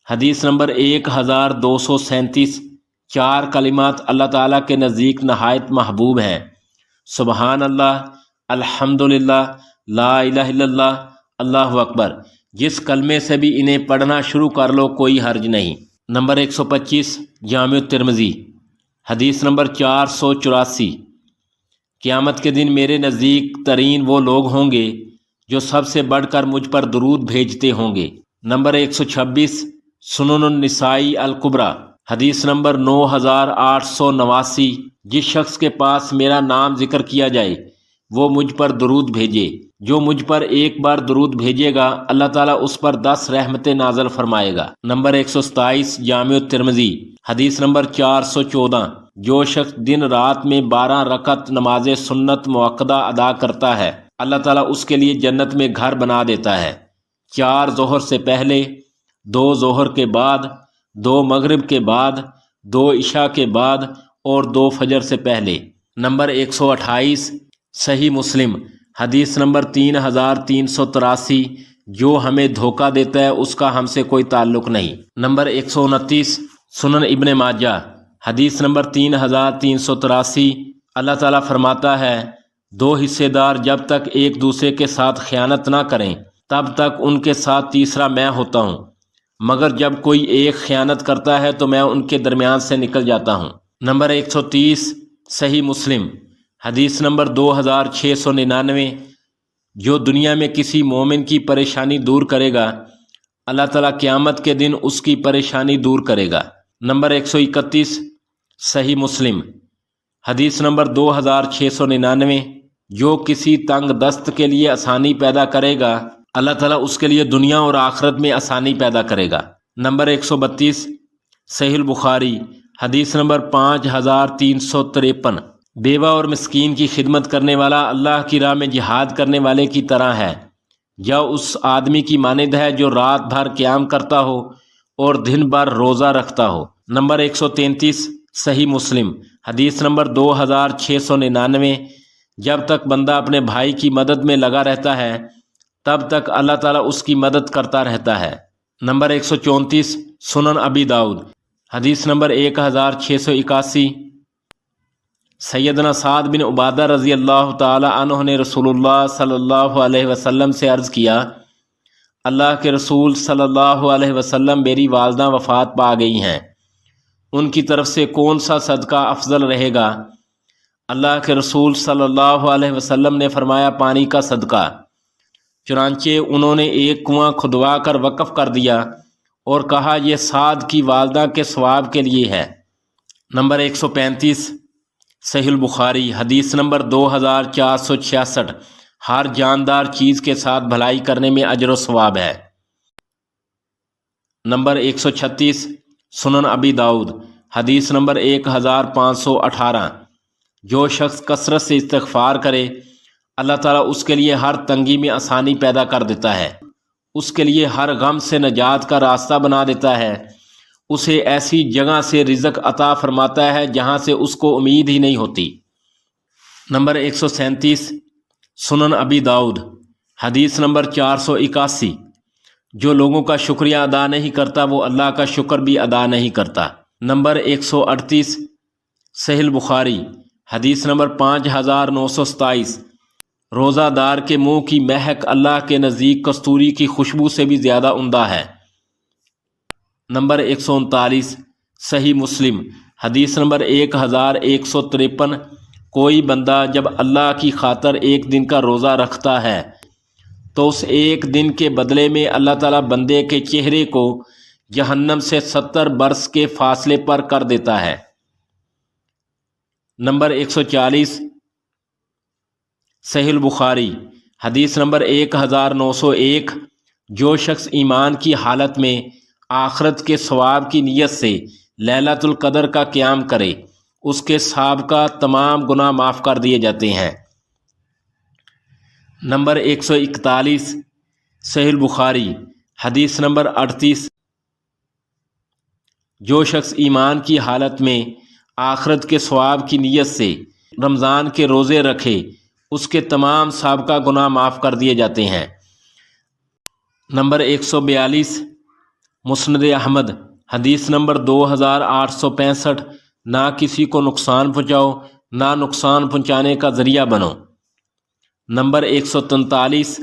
حدیث نمبر 1237، 4 کلمات اللہ تعالیٰ کے نزدیک نہایت محبوب ہیں، سبحان اللہ، الحمدللہ، لا الہ الا اللہ، اللہ اکبر، جس کلمے سے بھی انہیں پڑھنا شروع کر لو کوئی حرج نہیں۔ نمبر 125 جامع ترمذی حدیث نمبر 484، قیامت کے دن میرے نزدیک ترین وہ لوگ ہوں گے جو سب سے بڑھ کر مجھ پر درود بھیجتے ہوں گے۔ نمبر 126 سنن النسائی الکبریٰ حدیث نمبر 9889، جس شخص کے پاس میرا نام ذکر کیا جائے وہ مجھ پر درود بھیجے۔ جو مجھ پر ایک بار درود بھیجے گا اللہ تعالیٰ اس پر 10 رحمتیں نازل فرمائے گا۔ نمبر 127 جامع الترمذی حدیث نمبر 414 جو شخص دن رات میں 12 رکعت نماز سنت موقدہ ادا کرتا ہے اللہ تعالیٰ اس کے لیے جنت میں گھر بنا دیتا ہے، 4 ظہر سے پہلے، 2 ظہر کے بعد، 2 مغرب کے بعد، 2 عشاء کے بعد اور 2 فجر سے پہلے۔ نمبر 128 صحیح مسلم حدیث نمبر 3383 جو ہمیں دھوکہ دیتا ہے اس کا ہم سے کوئی تعلق نہیں۔ نمبر 129 سنن ابن ماجہ حدیث نمبر 3383 اللہ تعالیٰ فرماتا ہے 2 حصے دار جب تک ایک دوسرے کے ساتھ خیانت نہ کریں تب تک ان کے ساتھ تیسرا میں ہوتا ہوں، مگر جب کوئی ایک خیانت کرتا ہے تو میں ان کے درمیان سے نکل جاتا ہوں۔ نمبر 130 صحیح مسلم حدیث نمبر 2699 جو دنیا میں کسی مومن کی پریشانی دور کرے گا اللہ تعالیٰ قیامت کے دن اس کی پریشانی دور کرے گا۔ نمبر 131 صحیح مسلم حدیث نمبر 2699 جو کسی تنگ دست کے لیے آسانی پیدا کرے گا اللہ تعالیٰ اس کے لیے دنیا اور آخرت میں آسانی پیدا کرے گا۔ نمبر 132 صحیح البخاری حدیث نمبر 5353 بیوہ اور مسکین کی خدمت کرنے والا اللہ کی راہ میں جہاد کرنے والے کی طرح ہے، یا اس آدمی کی مانند ہے جو رات بھر قیام کرتا ہو اور دن بھر روزہ رکھتا ہو۔ نمبر 133 صحیح مسلم حدیث نمبر 2699 جب تک بندہ اپنے بھائی کی مدد میں لگا رہتا ہے تب تک اللہ تعالیٰ اس کی مدد کرتا رہتا ہے۔ نمبر 134 سنن ابی داؤد حدیث نمبر 1681 سیدنا سعد بن عبادہ رضی اللہ تعالی عنہ نے رسول اللہ صلی اللہ علیہ وسلم سے عرض کیا اللہ کے رسول صلی اللہ علیہ وسلم میری والدہ وفات پا گئی ہیں، ان کی طرف سے کون سا صدقہ افضل رہے گا؟ اللہ کے رسول صلی اللہ علیہ وسلم نے فرمایا پانی کا صدقہ۔ چنانچہ انہوں نے ایک کنواں کھدوا کر وقف کر دیا اور کہا یہ سعد کی والدہ کے ثواب کے لیے ہے۔ نمبر 135 صحیح البخاری حدیث نمبر 2466 ہر جاندار چیز کے ساتھ بھلائی کرنے میں اجر و ثواب ہے۔ نمبر 136 سنن ابی داؤد حدیث نمبر 1518 جو شخص کثرت سے استغفار کرے اللہ تعالیٰ اس کے لیے ہر تنگی میں آسانی پیدا کر دیتا ہے، اس کے لیے ہر غم سے نجات کا راستہ بنا دیتا ہے، اسے ایسی جگہ سے رزق عطا فرماتا ہے جہاں سے اس کو امید ہی نہیں ہوتی۔ نمبر 137 سنن ابی داؤد حدیث نمبر 481 جو لوگوں کا شکریہ ادا نہیں کرتا وہ اللہ کا شکر بھی ادا نہیں کرتا۔ نمبر 138 صحیح البخاری حدیث نمبر 5927 روزہ دار کے منہ کی مہک اللہ کے نزدیک کستوری کی خوشبو سے بھی زیادہ عمدہ ہے۔ نمبر 139 صحیح مسلم حدیث نمبر 1153 کوئی بندہ جب اللہ کی خاطر ایک دن کا روزہ رکھتا ہے تو اس ایک دن کے بدلے میں اللہ تعالیٰ بندے کے چہرے کو جہنم سے 70 برس کے فاصلے پر کر دیتا ہے۔ نمبر 140 صحیح البخاری حدیث نمبر 1901 جو شخص ایمان کی حالت میں آخرت کے ثواب کی نیت سے لیلۃ القدر کا قیام کرے اس کے سابقہ تمام گناہ معاف کر دیے جاتے ہیں۔ نمبر 141 صحیح البخاری حدیث نمبر 38 جو شخص ایمان کی حالت میں آخرت کے ثواب کی نیت سے رمضان کے روزے رکھے اس کے تمام سابقہ گناہ معاف کر دیے جاتے ہیں۔ نمبر 142 مسند احمد حدیث نمبر 2865 نہ کسی کو نقصان پہنچاؤ نہ نقصان پہنچانے کا ذریعہ بنو۔ نمبر 143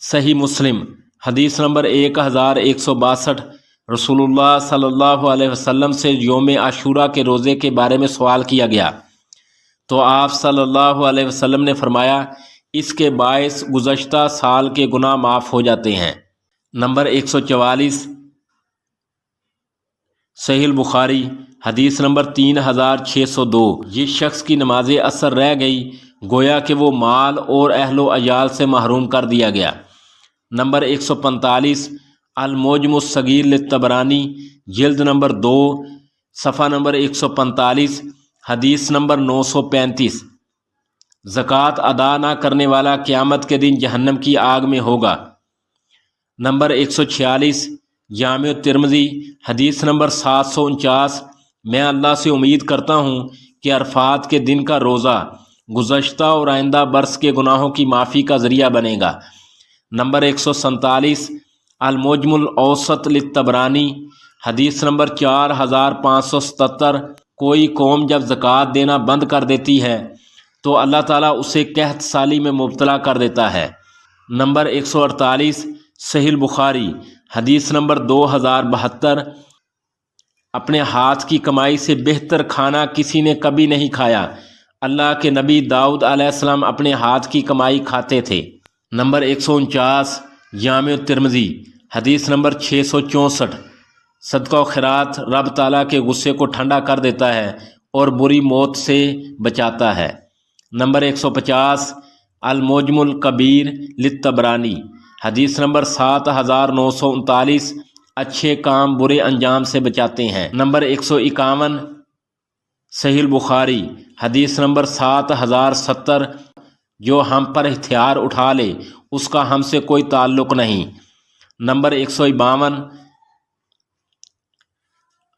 صحیح مسلم حدیث نمبر 1162 رسول اللہ صلی اللہ علیہ وسلم سے یوم عاشورہ کے روزے کے بارے میں سوال کیا گیا تو آپ صلی اللہ علیہ وسلم نے فرمایا اس کے باعث گزشتہ سال کے گناہ معاف ہو جاتے ہیں۔ نمبر 144 صحیح البخاری حدیث نمبر 3602 جس شخص کی نماز عصر رہ گئی گویا کہ وہ مال اور اہل و عیال سے محروم کر دیا گیا۔ نمبر 145 المعجم الصغیر للطبرانی جلد نمبر 2 صفحہ نمبر 145 حدیث نمبر 935 زکوٰۃ ادا نہ کرنے والا قیامت کے دن جہنم کی آگ میں ہوگا۔ نمبر 146 جامع ترمذی حدیث نمبر 749 میں اللہ سے امید کرتا ہوں کہ عرفات کے دن کا روزہ گزشتہ اور آئندہ برس کے گناہوں کی معافی کا ذریعہ بنے گا۔ نمبر 147 المعجم الاوسط للطبرانی حدیث نمبر 4577 کوئی قوم جب زکوٰۃ دینا بند کر دیتی ہے تو اللہ تعالیٰ اسے قحط سالی میں مبتلا کر دیتا ہے۔ نمبر 148 صحیح بخاری حدیث نمبر 2072 اپنے ہاتھ کی کمائی سے بہتر کھانا کسی نے کبھی نہیں کھایا، اللہ کے نبی داؤد علیہ السلام اپنے ہاتھ کی کمائی کھاتے تھے۔ نمبر 149 جامع ترمذی حدیث نمبر 664 صدقہ و خیرات رب تعالیٰ کے غصے کو ٹھنڈا کر دیتا ہے اور بری موت سے بچاتا ہے۔ نمبر 150 المعجم الکبیر للطبرانی حدیث نمبر 7939 اچھے کام برے انجام سے بچاتے ہیں۔ نمبر 151 صحیح بخاری حدیث نمبر 7070 جو ہم پر ہتھیار اٹھا لے اس کا ہم سے کوئی تعلق نہیں۔ نمبر 152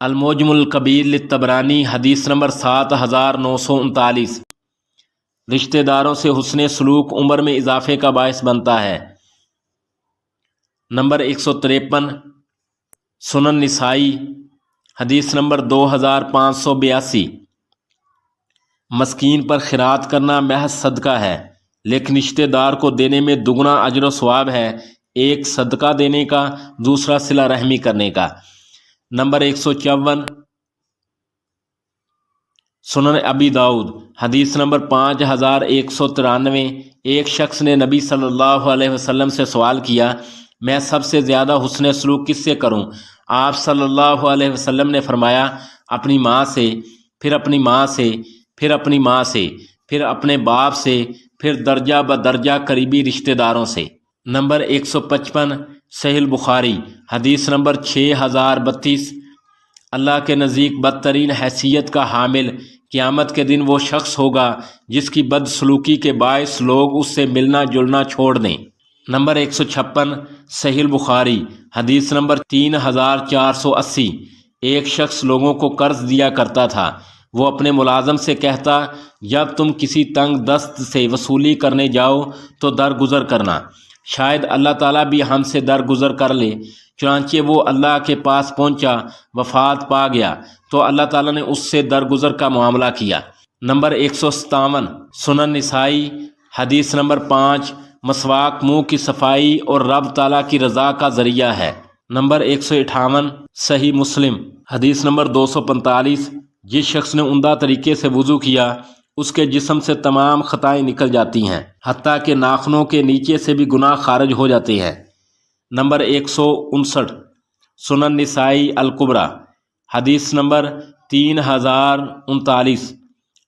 المعجم الکبیر للطبرانی حدیث نمبر 7939 رشتہ داروں سے حسن سلوک عمر میں اضافے کا باعث بنتا ہے۔ نمبر 153 سنن نسائی حدیث نمبر 2582 مسکین پر خیرات کرنا محض صدقہ ہے، لیکن رشتہ دار کو دینے میں دگنا اجر و ثواب ہے، ایک صدقہ دینے کا، دوسرا صلہ رحمی کرنے کا۔ نمبر 154 سنن ابی داؤد حدیث نمبر 5193 ایک شخص نے نبی صلی اللہ علیہ وسلم سے سوال کیا، میں سب سے زیادہ حسن سلوک کس سے کروں؟ آپ صلی اللہ علیہ وسلم نے فرمایا، اپنی ماں سے، پھر اپنی ماں سے، پھر اپنی ماں سے، پھر اپنے باپ سے، پھر درجہ بدرجہ قریبی رشتہ داروں سے۔ نمبر 155 صحیح بخاری حدیث نمبر 6032 اللہ کے نزدیک بدترین حیثیت کا حامل قیامت کے دن وہ شخص ہوگا جس کی بد سلوکی کے باعث لوگ اس سے ملنا جلنا چھوڑ دیں۔ نمبر 156 صحیح بخاری حدیث نمبر 3480 ایک شخص لوگوں کو قرض دیا کرتا تھا، وہ اپنے ملازم سے کہتا، جب تم کسی تنگ دست سے وصولی کرنے جاؤ تو درگزر کرنا، شاید اللہ تعالیٰ بھی ہم سے درگزر کر لے۔ چنانچہ وہ اللہ کے پاس پہنچا، وفات پا گیا تو اللہ تعالیٰ نے اس سے درگزر کا معاملہ کیا۔ نمبر 157 سنن نسائی حدیث نمبر 5 مسواک منہ کی صفائی اور رب تعالیٰ کی رضا کا ذریعہ ہے۔ نمبر 158 صحیح مسلم حدیث نمبر 245 جس شخص نے عمدہ طریقے سے وضو کیا اس کے جسم سے تمام خطائیں نکل جاتی ہیں، حتیٰ کہ ناخنوں کے نیچے سے بھی گناہ خارج ہو جاتے ہیں۔ نمبر 159 سنن نسائی الکبریٰ حدیث نمبر 3039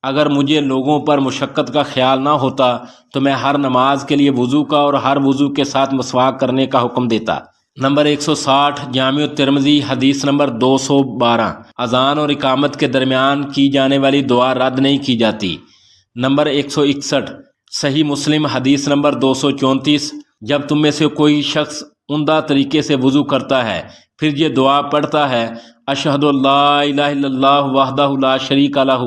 اگر مجھے لوگوں پر مشقت کا خیال نہ ہوتا تو میں ہر نماز کے لیے وضو کا اور ہر وضو کے ساتھ مسواک کرنے کا حکم دیتا۔ نمبر 160 جامع ترمذی حدیث نمبر 212 اذان اور اقامت کے درمیان کی جانے والی دعا رد نہیں کی جاتی۔ نمبر 161 صحیح مسلم حدیث نمبر 234 جب تم میں سے کوئی شخص عمدہ طریقے سے وضو کرتا ہے پھر یہ دعا پڑھتا ہے، اشہد اللہ الہ الا اللہ وحدہ لا شریک لہ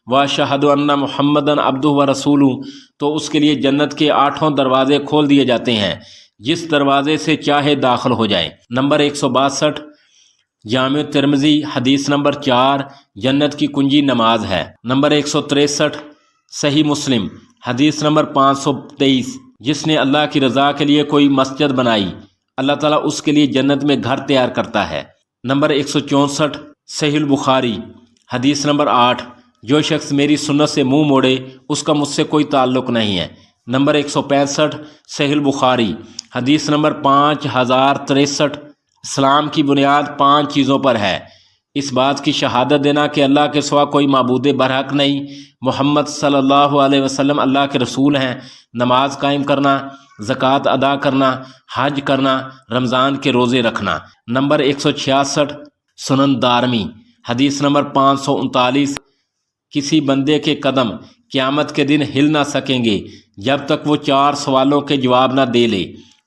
واشہد ان محمدًا عبدہ ورسولہ، تو اس کے لیے جنت کے 8 دروازے کھول دیے جاتے ہیں، جس دروازے سے چاہے داخل ہو جائے۔ نمبر 162 جامع ترمذی حدیث نمبر 4 جنت کی کنجی نماز ہے۔ نمبر 163 صحیح مسلم حدیث نمبر 523 جس نے اللہ کی رضا کے لیے کوئی مسجد بنائی اللہ تعالیٰ اس کے لیے جنت میں گھر تیار کرتا ہے۔ نمبر 164 صحیح البخاری حدیث نمبر 8 جو شخص میری سنت سے منہ موڑے اس کا مجھ سے کوئی تعلق نہیں ہے۔ نمبر 165 صحیح البخاری حدیث نمبر 5063 اسلام کی بنیاد 5 چیزوں پر ہے، اس بات کی شہادت دینا کہ اللہ کے سوا کوئی معبود برحق نہیں، محمد صلی اللہ علیہ وسلم اللہ کے رسول ہیں، نماز قائم کرنا، زکوٰۃ ادا کرنا، حج کرنا، رمضان کے روزے رکھنا۔ نمبر 166 سنن دارمی حدیث نمبر 539، کسی بندے کے قدم قیامت کے دن ہل نہ سکیں گے جب تک وہ 4 سوالوں کے جواب نہ دے لے،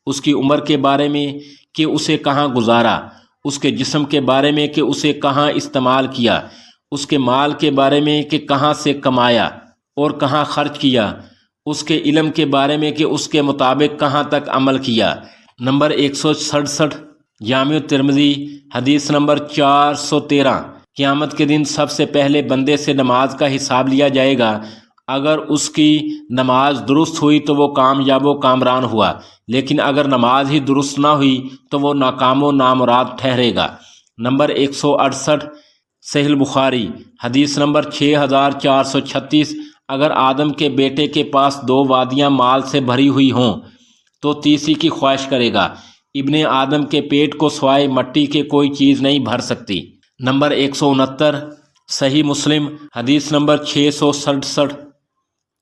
اس کی عمر کے بارے میں کہ اسے کہاں گزارا، اس کے جسم کے بارے میں کہ اسے کہاں استعمال کیا، اس کے مال کے بارے میں کہ کہاں سے کمایا اور کہاں خرچ کیا، اس کے علم کے بارے میں کہ اس کے مطابق کہاں تک عمل کیا۔ نمبر 167 جامع ترمذی حدیث نمبر 413، قیامت کے دن سب سے پہلے بندے سے نماز کا حساب لیا جائے گا، اگر اس کی نماز درست ہوئی تو وہ کامیاب و کامران ہوا، لیکن اگر نماز ہی درست نہ ہوئی تو وہ ناکام و نامراد ٹھہرے گا۔ نمبر 168 صحیح بخاری حدیث نمبر 6436، اگر آدم کے بیٹے کے پاس 2 وادیاں مال سے بھری ہوئی ہوں تو تیسری کی خواہش کرے گا، ابن آدم کے پیٹ کو سوائے مٹی کے کوئی چیز نہیں بھر سکتی۔ نمبر 169 صحیح مسلم حدیث نمبر 667،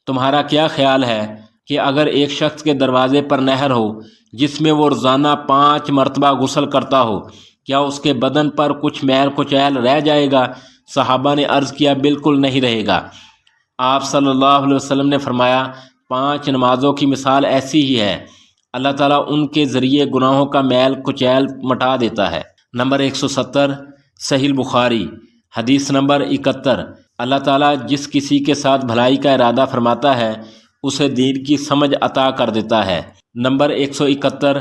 تمہارا کیا خیال ہے کہ اگر ایک شخص کے دروازے پر نہر ہو جس میں وہ روزانہ 5 مرتبہ غسل کرتا ہو، کیا اس کے بدن پر کچھ میل کچیل رہ جائے گا؟ صحابہ نے عرض کیا بالکل نہیں رہے گا۔ آپ صلی اللہ علیہ وسلم نے فرمایا 5 نمازوں کی مثال ایسی ہی ہے، اللہ تعالیٰ ان کے ذریعے گناہوں کا میل کچیل مٹا دیتا ہے۔ نمبر 170 صحیح بخاری حدیث نمبر 71، اللہ تعالیٰ جس کسی کے ساتھ بھلائی کا ارادہ فرماتا ہے اسے دین کی سمجھ عطا کر دیتا ہے۔ نمبر 171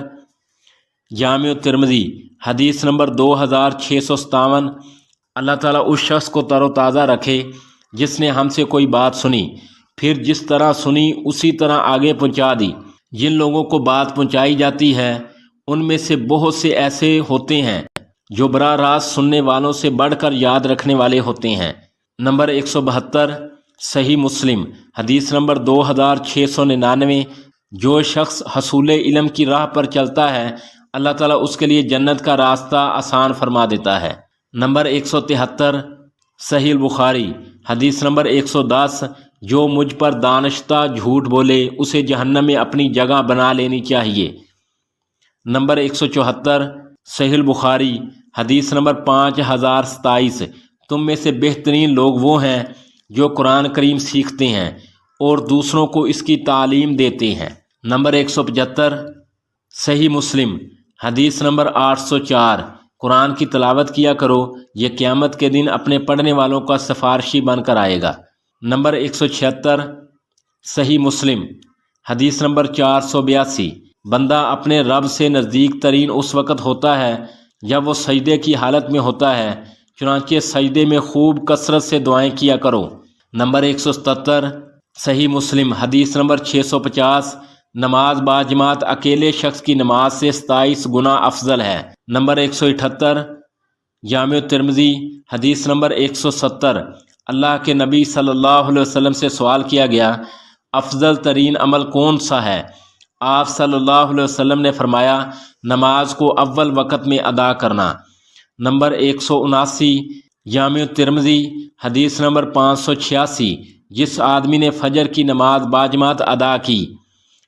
جامع ترمذی حدیث نمبر 2657، اللہ تعالیٰ اس شخص کو تر و تازہ رکھے جس نے ہم سے کوئی بات سنی، پھر جس طرح سنی اسی طرح آگے پہنچا دی۔ جن لوگوں کو بات پہنچائی جاتی ہے ان میں سے بہت سے ایسے ہوتے ہیں جو براہ راست سننے والوں سے بڑھ کر یاد رکھنے والے ہوتے ہیں۔ نمبر 172 صحیح مسلم حدیث نمبر 2699، جو شخص حصول علم کی راہ پر چلتا ہے اللہ تعالیٰ اس کے لیے جنت کا راستہ آسان فرما دیتا ہے۔ نمبر 173 صحیح بخاری حدیث نمبر 110، جو مجھ پر دانشتہ جھوٹ بولے اسے جہنم میں اپنی جگہ بنا لینی چاہیے۔ نمبر 174 صحیح بخاری حدیث نمبر 5027، تم میں سے بہترین لوگ وہ ہیں جو قرآن کریم سیکھتے ہیں اور دوسروں کو اس کی تعلیم دیتے ہیں۔ نمبر 175 صحیح مسلم حدیث نمبر 804، قرآن کی تلاوت کیا کرو، یہ قیامت کے دن اپنے پڑھنے والوں کا سفارشی بن کر آئے گا۔ نمبر 176 صحیح مسلم حدیث نمبر 482، بندہ اپنے رب سے نزدیک ترین اس وقت ہوتا ہے جب وہ سجدے کی حالت میں ہوتا ہے، چنانچہ سجدے میں خوب کثرت سے دعائیں کیا کرو۔ نمبر 177 صحیح مسلم حدیث نمبر 650، نماز باجماعت اکیلے شخص کی نماز سے 27 گنا افضل ہے۔ نمبر 178 جامع ترمذی حدیث نمبر 170، اللہ کے نبی صلی اللہ علیہ وسلم سے سوال کیا گیا افضل ترین عمل کون سا ہے؟ آپ صلی اللہ علیہ وسلم نے فرمایا نماز کو اول وقت میں ادا کرنا۔ نمبر 179 جامع ترمذی حدیث نمبر 586، جس آدمی نے فجر کی نماز باجماعت ادا کی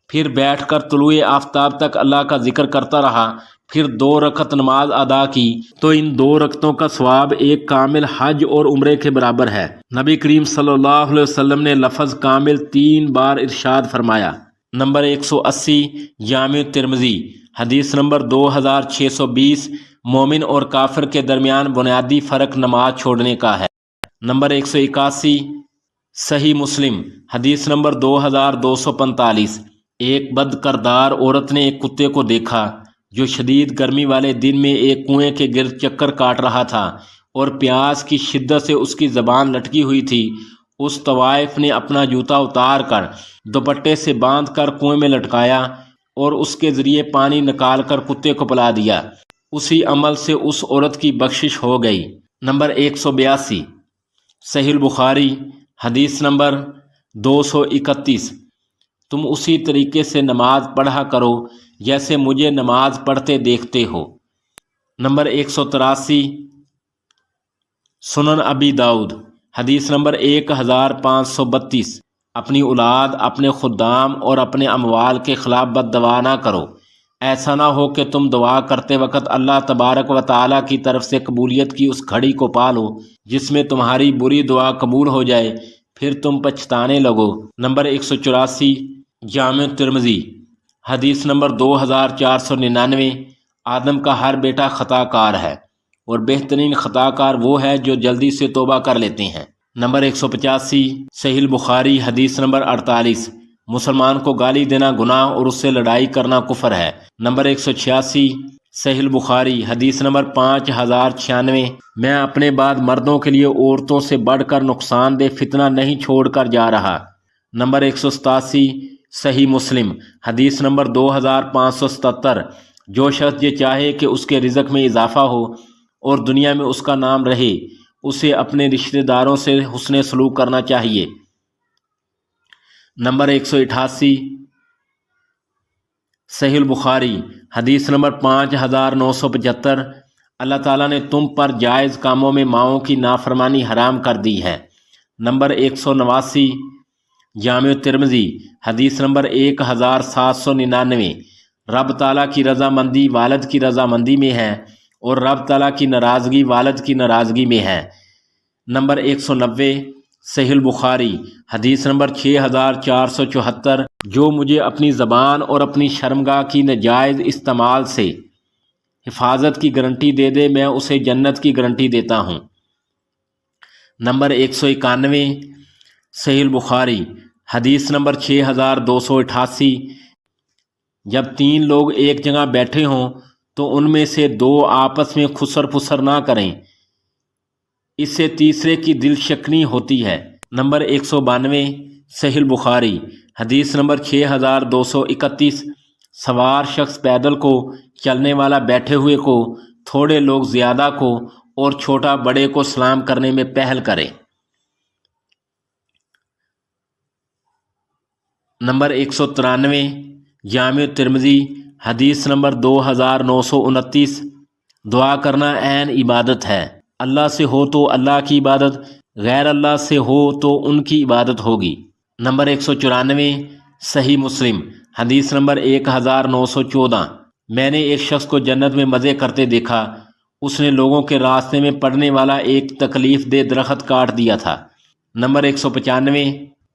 پھر بیٹھ کر طلوع آفتاب تک اللہ کا ذکر کرتا رہا، پھر 2 رکعت نماز ادا کی تو ان 2 رکعتوں کا ثواب ایک کامل حج اور عمرے کے برابر ہے۔ نبی کریم صلی اللہ علیہ وسلم نے لفظ کامل 3 بار ارشاد فرمایا۔ نمبر 180 جامع ترمذی حدیث نمبر 2620، مومن اور کافر کے درمیان بنیادی فرق نماز چھوڑنے کا ہے۔ نمبر 181 صحیح مسلم حدیث نمبر 2245، ایک بد کردار عورت نے ایک کتے کو دیکھا جو شدید گرمی والے دن میں ایک کنویں کے گرد چکر کاٹ رہا تھا اور پیاس کی شدت سے اس کی زبان لٹکی ہوئی تھی۔ اس طوائف نے اپنا جوتا اتار کر دوپٹے سے باندھ کر کنویں میں لٹکایا اور اس کے ذریعے پانی نکال کر کتے کو پلا دیا۔ اسی عمل سے اس عورت کی بخشش ہو گئی۔ نمبر 182 صحیح بخاری حدیث نمبر 231، تم اسی طریقے سے نماز پڑھا کرو جیسے مجھے نماز پڑھتے دیکھتے ہو۔ نمبر 183 سنن ابی داؤد حدیث نمبر 1532، اپنی اولاد، اپنے خدام اور اپنے اموال کے خلاف بد دعا نہ کرو، ایسا نہ ہو کہ تم دعا کرتے وقت اللہ تبارک و تعالیٰ کی طرف سے قبولیت کی اس گھڑی کو پالو جس میں تمہاری بری دعا قبول ہو جائے، پھر تم پچھتانے لگو۔ نمبر 184 جامع ترمذی حدیث نمبر 2499، آدم کا ہر بیٹا خطا کار ہے اور بہترین خطا کار وہ ہے جو جلدی سے توبہ کر لیتے ہیں۔ نمبر 185 صحیح البخاری حدیث نمبر 48، مسلمان کو گالی دینا گناہ اور اس سے لڑائی کرنا کفر ہے۔ نمبر 186 صحیح البخاری حدیث نمبر 5096، میں اپنے بعد مردوں کے لیے عورتوں سے بڑھ کر نقصان دہ فتنہ نہیں چھوڑ کر جا رہا۔ نمبر 187 صحیح مسلم حدیث نمبر 2577، جو شخص یہ چاہے کہ اس کے رزق میں اضافہ ہو اور دنیا میں اس کا نام رہے، اسے اپنے رشتہ داروں سے حسن سلوک کرنا چاہیے۔ نمبر 188 صحیح البخاری حدیث نمبر 5975، اللہ تعالیٰ نے تم پر جائز کاموں میں ماؤں کی نافرمانی حرام کر دی ہے۔ نمبر 189 جامع ترمذی حدیث نمبر 1799، رب تعالیٰ کی رضامندی والد کی رضامندی میں ہے اور رب تعالیٰ کی ناراضگی والد کی ناراضگی میں ہے۔ نمبر 190 صحیح البخاری حدیث نمبر 6474، جو مجھے اپنی زبان اور اپنی شرمگاہ کی ناجائز استعمال سے حفاظت کی گارنٹی دے دے، میں اسے جنت کی گارنٹی دیتا ہوں۔ نمبر 191 صحیح البخاری حدیث نمبر 6288، جب 3 لوگ ایک جگہ بیٹھے ہوں تو ان میں سے 2 آپس میں خسر پھسر نہ کریں، اس سے تیسرے کی دل شکنی ہوتی ہے۔ نمبر 192 صحیح البخاری حدیث نمبر 6231، سوار شخص پیدل کو، چلنے والا بیٹھے ہوئے کو، تھوڑے لوگ زیادہ کو اور چھوٹا بڑے کو سلام کرنے میں پہل کرے۔ نمبر 193 جامع ترمذی حدیث نمبر 2929، دعا کرنا عین عبادت ہے، اللہ سے ہو تو اللہ کی عبادت، غیر اللہ سے ہو تو ان کی عبادت ہوگی۔ نمبر 194 صحیح مسلم حدیث نمبر 1914، میں نے ایک شخص کو جنت میں مزے کرتے دیکھا، اس نے لوگوں کے راستے میں پڑنے والا ایک تکلیف دہ درخت کاٹ دیا تھا۔ نمبر 195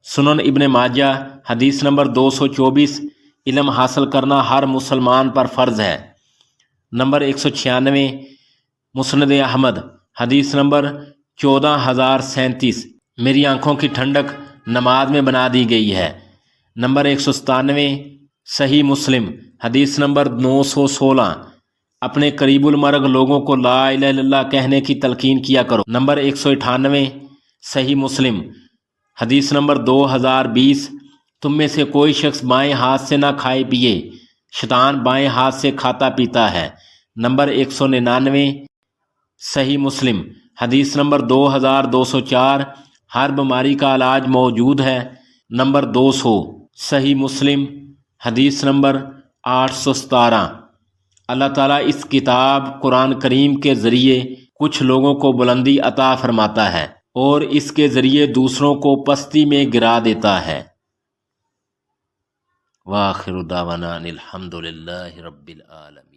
سنن ابن ماجہ حدیث نمبر 224، علم حاصل کرنا ہر مسلمان پر فرض ہے۔ نمبر 196 مسند احمد حدیث نمبر 14037، میری آنکھوں کی ٹھنڈک نماز میں بنا دی گئی ہے۔ نمبر 197 صحیح مسلم حدیث نمبر 916، اپنے قریب المرگ لوگوں کو لا الہ الا اللہ کہنے کی تلقین کیا کرو۔ نمبر 198 صحیح مسلم حدیث نمبر 2020، تم میں سے کوئی شخص بائیں ہاتھ سے نہ کھائے پیے، شیطان بائیں ہاتھ سے کھاتا پیتا ہے۔ نمبر 199 صحیح مسلم حدیث نمبر 2204، ہر بیماری کا علاج موجود ہے۔ نمبر 200 صحیح مسلم حدیث نمبر 817، اللہ تعالیٰ اس کتاب قرآن کریم کے ذریعے کچھ لوگوں کو بلندی عطا فرماتا ہے اور اس کے ذریعے دوسروں کو پستی میں گرا دیتا ہے۔ وآخر دعوانا الحمد للہ رب العالمین۔